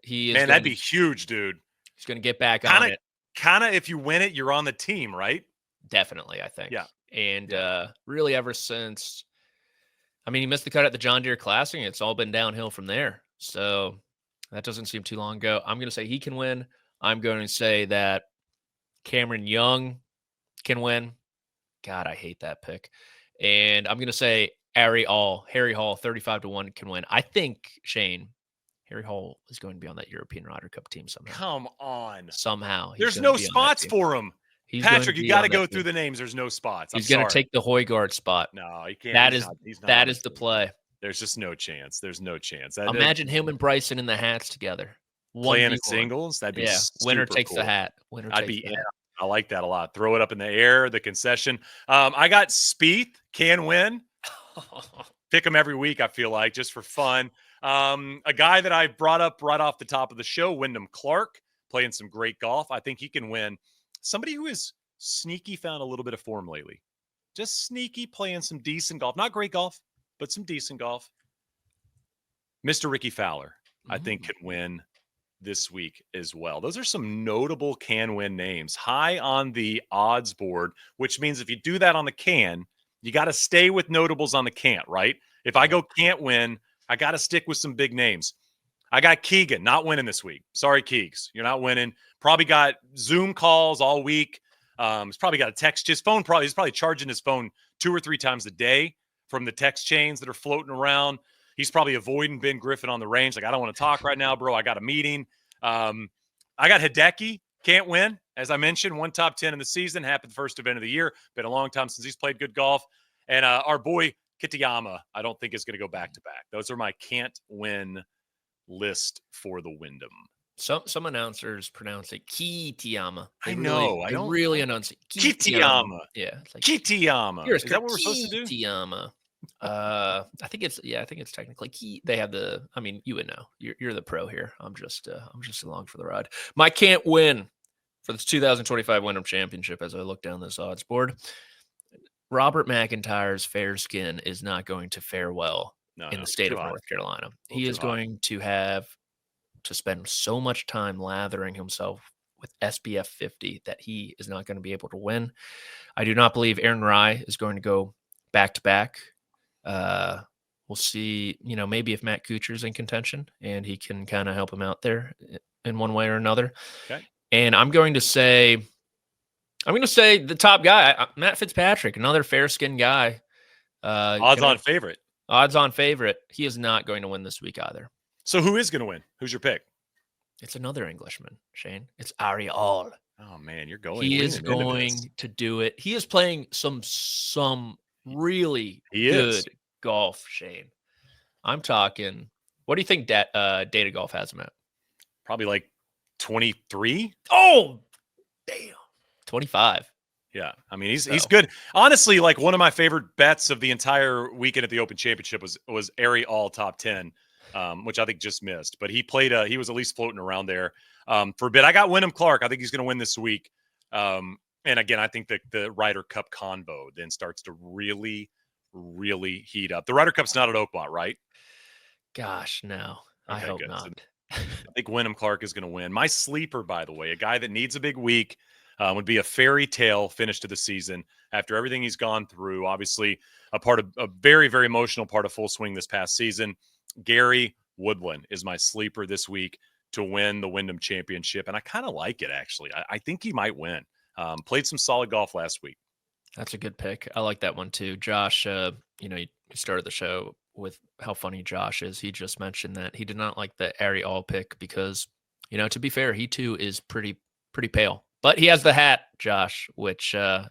That'd be huge, dude. He's going to get back on it. Kind of, if you win it, you're on the team, right? Definitely, I think. Yeah. And really ever since, I mean, he missed the cut at the John Deere Classic. It's all been downhill from there. So that doesn't seem too long ago. I'm going to say he can win. I'm going to say that Cameron Young can win. God, I hate that pick. And I'm going to say Harry Hall, 35-1 can win. I think, Shane, Harry Hall is going to be on that European Ryder Cup team somehow. Come on. Somehow. There's no spots for him. Patrick, you got to go through the names. There's no spots. He's going to take the Højgaard spot. No, he can't. That is the play. There's just no chance. There's no chance. Imagine him and Bryson in the hats together. Playing at singles. That'd be winner takes cool. the hat. I like that a lot. Throw it up in the air, the concession. I got Spieth, can win. Pick him every week, I feel like, just for fun. A guy that I brought up right off the top of the show, Wyndham Clark, playing some great golf. I think he can win. Somebody who is sneaky, found a little bit of form lately. Just sneaky, playing some decent golf. Not great golf, but some decent golf. Mr. Ricky Fowler, I think, can win this week as well. Those are some notable can win names. High on the odds board, which means if you do that on the can, you got to stay with notables on the can't, right? If I go can't win, I got to stick with some big names. I got Keegan not winning this week. Sorry, Keegs. You're not winning. Probably got Zoom calls all week. He's probably got a text. He's probably charging his phone 2 or 3 times a day from the text chains that are floating around. He's probably avoiding Ben Griffin on the range. Like, I don't want to talk right now, bro. I got a meeting. I got Hideki. Can't win. As I mentioned, 1 top 10 in the season. Happened the first event of the year. Been a long time since he's played good golf. And our boy Kitayama, I don't think is going to go back-to-back. Those are my can't win list for the Wyndham. Some announcers pronounce it Kitayama. I know. I don't really enunciate Kitayama. Yeah, it's like Kitayama. Is that what we're supposed to do? Kitayama. I think it's technically key. They have the. I mean, you would know. You're the pro here. I'm just along for the ride. My can't win for this 2025 Wyndham Championship. As I look down this odds board, Robert McIntyre's fair skin is not going to fare well in the state of North Carolina. He is going to have to spend so much time lathering himself with SPF 50 that he is not going to be able to win. I do not believe Aaron Rai is going to go back-to-back. We'll see, maybe if Matt Kuchar's in contention and he can kind of help him out there in one way or another. Okay. And I'm going to say the top guy, Matt Fitzpatrick, another fair-skinned guy. Odds-on favorite. He is not going to win this week either. So who is going to win? Who's your pick? It's another Englishman, Shane. It's Ari Hall. Oh, man, you're going. He is going to do it. He is playing some really good golf, Shane. I'm talking. What do you think Data Golf has him at? Probably like 23. Oh, damn. 25. Yeah. I mean, he's good. Honestly, like one of my favorite bets of the entire weekend at the Open Championship was Ari All top 10, which I think just missed. But he played he was at least floating around there for a bit. I got Wyndham Clark. I think he's going to win this week. And again, I think that the Ryder Cup convo then starts to really, really heat up. The Ryder Cup's not at Oakmont, right? Gosh, no. I hope not. I think Wyndham Clark is going to win. My sleeper, by the way, a guy that needs a big week, would be a fairy tale finish to the season after everything he's gone through. Obviously, a very, very emotional part of Full Swing this past season. Gary Woodland is my sleeper this week to win the Wyndham Championship, and I kind of like it, actually. I think he might win. Played some solid golf last week. That's a good pick. I like that one too. Josh, you started the show with how funny Josh is. He just mentioned that he did not like the Ariel pick because, to be fair, he too is pretty pale. But he has the hat, Josh, which but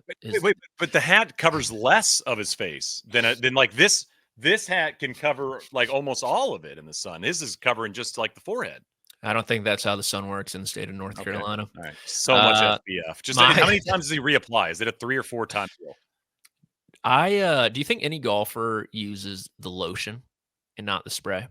the hat covers less of his face than like this. This hat can cover like almost all of it in the sun. His is covering just like the forehead. I don't think that's how the sun works in the state of North Carolina. All right. So much SPF. Just how many times does he reapply? Is it a 3 or 4 time deal? Do you think any golfer uses the lotion and not the spray?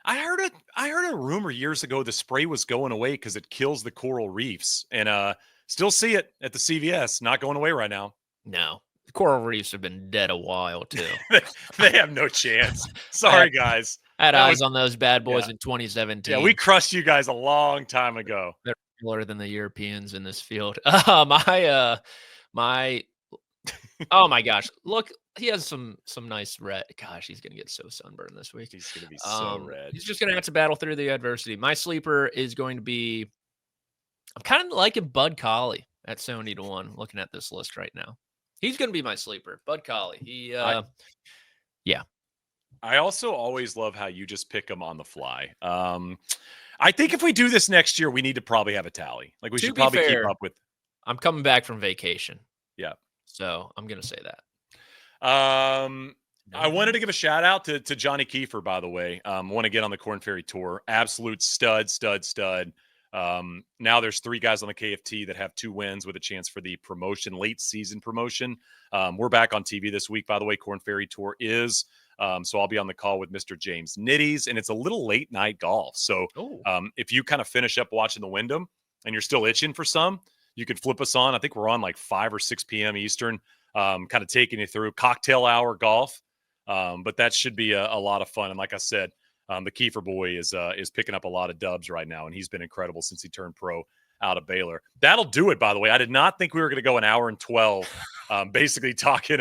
I heard a rumor years ago the spray was going away because it kills the coral reefs, and still see it at the CVS. Not going away right now. No, the coral reefs have been dead a while too. They have no chance. Sorry, guys. I had eyes on those bad boys in 2017. Yeah, we crushed you guys a long time ago. They're cooler than the Europeans in this field. Oh my gosh! Look, he has some nice red. Gosh, he's gonna get so sunburned this week. He's gonna be so red. He's just gonna have to battle through the adversity. My sleeper is going to be. I'm kind of liking Bud Colley at 70-1. Looking at this list right now, he's gonna be my sleeper. Bud Colley. Yeah. I also always love how you just pick them on the fly. I think if we do this next year, we need to probably have a tally. Like we should probably keep up with. I'm coming back from vacation. Yeah. So I'm going to say that. I wanted to give a shout out to Johnny Kiefer, by the way. Want to get on the Korn Ferry Tour. Absolute stud. Now there's 3 guys on the KFT that have 2 wins with a chance for the promotion, late season promotion. We're back on TV this week, by the way. Korn Ferry Tour is. So I'll be on the call with Mr. James Nitties, and it's a little late night golf. So if you kind of finish up watching the Wyndham and you're still itching for some, you can flip us on. I think we're on like 5 or 6 p.m. Eastern, kind of taking you through cocktail hour golf. But that should be a lot of fun. And like I said, the Kiefer boy is picking up a lot of dubs right now, and he's been incredible since he turned pro out of Baylor. That'll do it, by the way. I did not think we were going to go an hour and 12, basically talking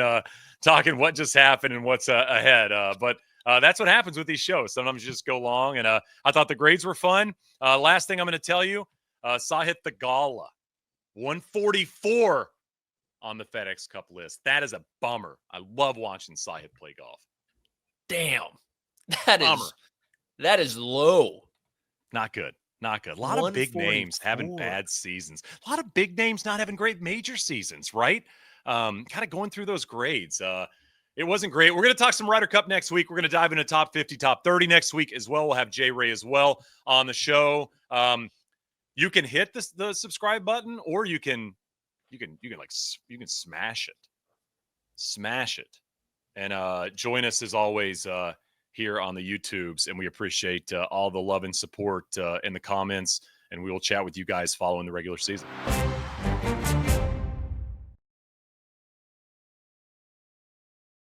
what just happened and what's ahead. But that's what happens with these shows. Sometimes you just go long, and I thought the grades were fun. Last thing I'm going to tell you, Sahith Theegala, 144 on the FedEx Cup list. That is a bummer. I love watching Sahith play golf. Damn. That is low. Not good. Not good. A lot of big names having bad seasons. A lot of big names not having great major seasons, right? Kind of going through those grades. It wasn't great. We're going to talk some Ryder Cup next week. We're going to dive into top 50, top 30 next week as well. We'll have Jay Ray as well on the show. You can hit the subscribe button, or you can smash it, and join us as always here on the YouTubes. And we appreciate all the love and support in the comments. And we will chat with you guys following the regular season.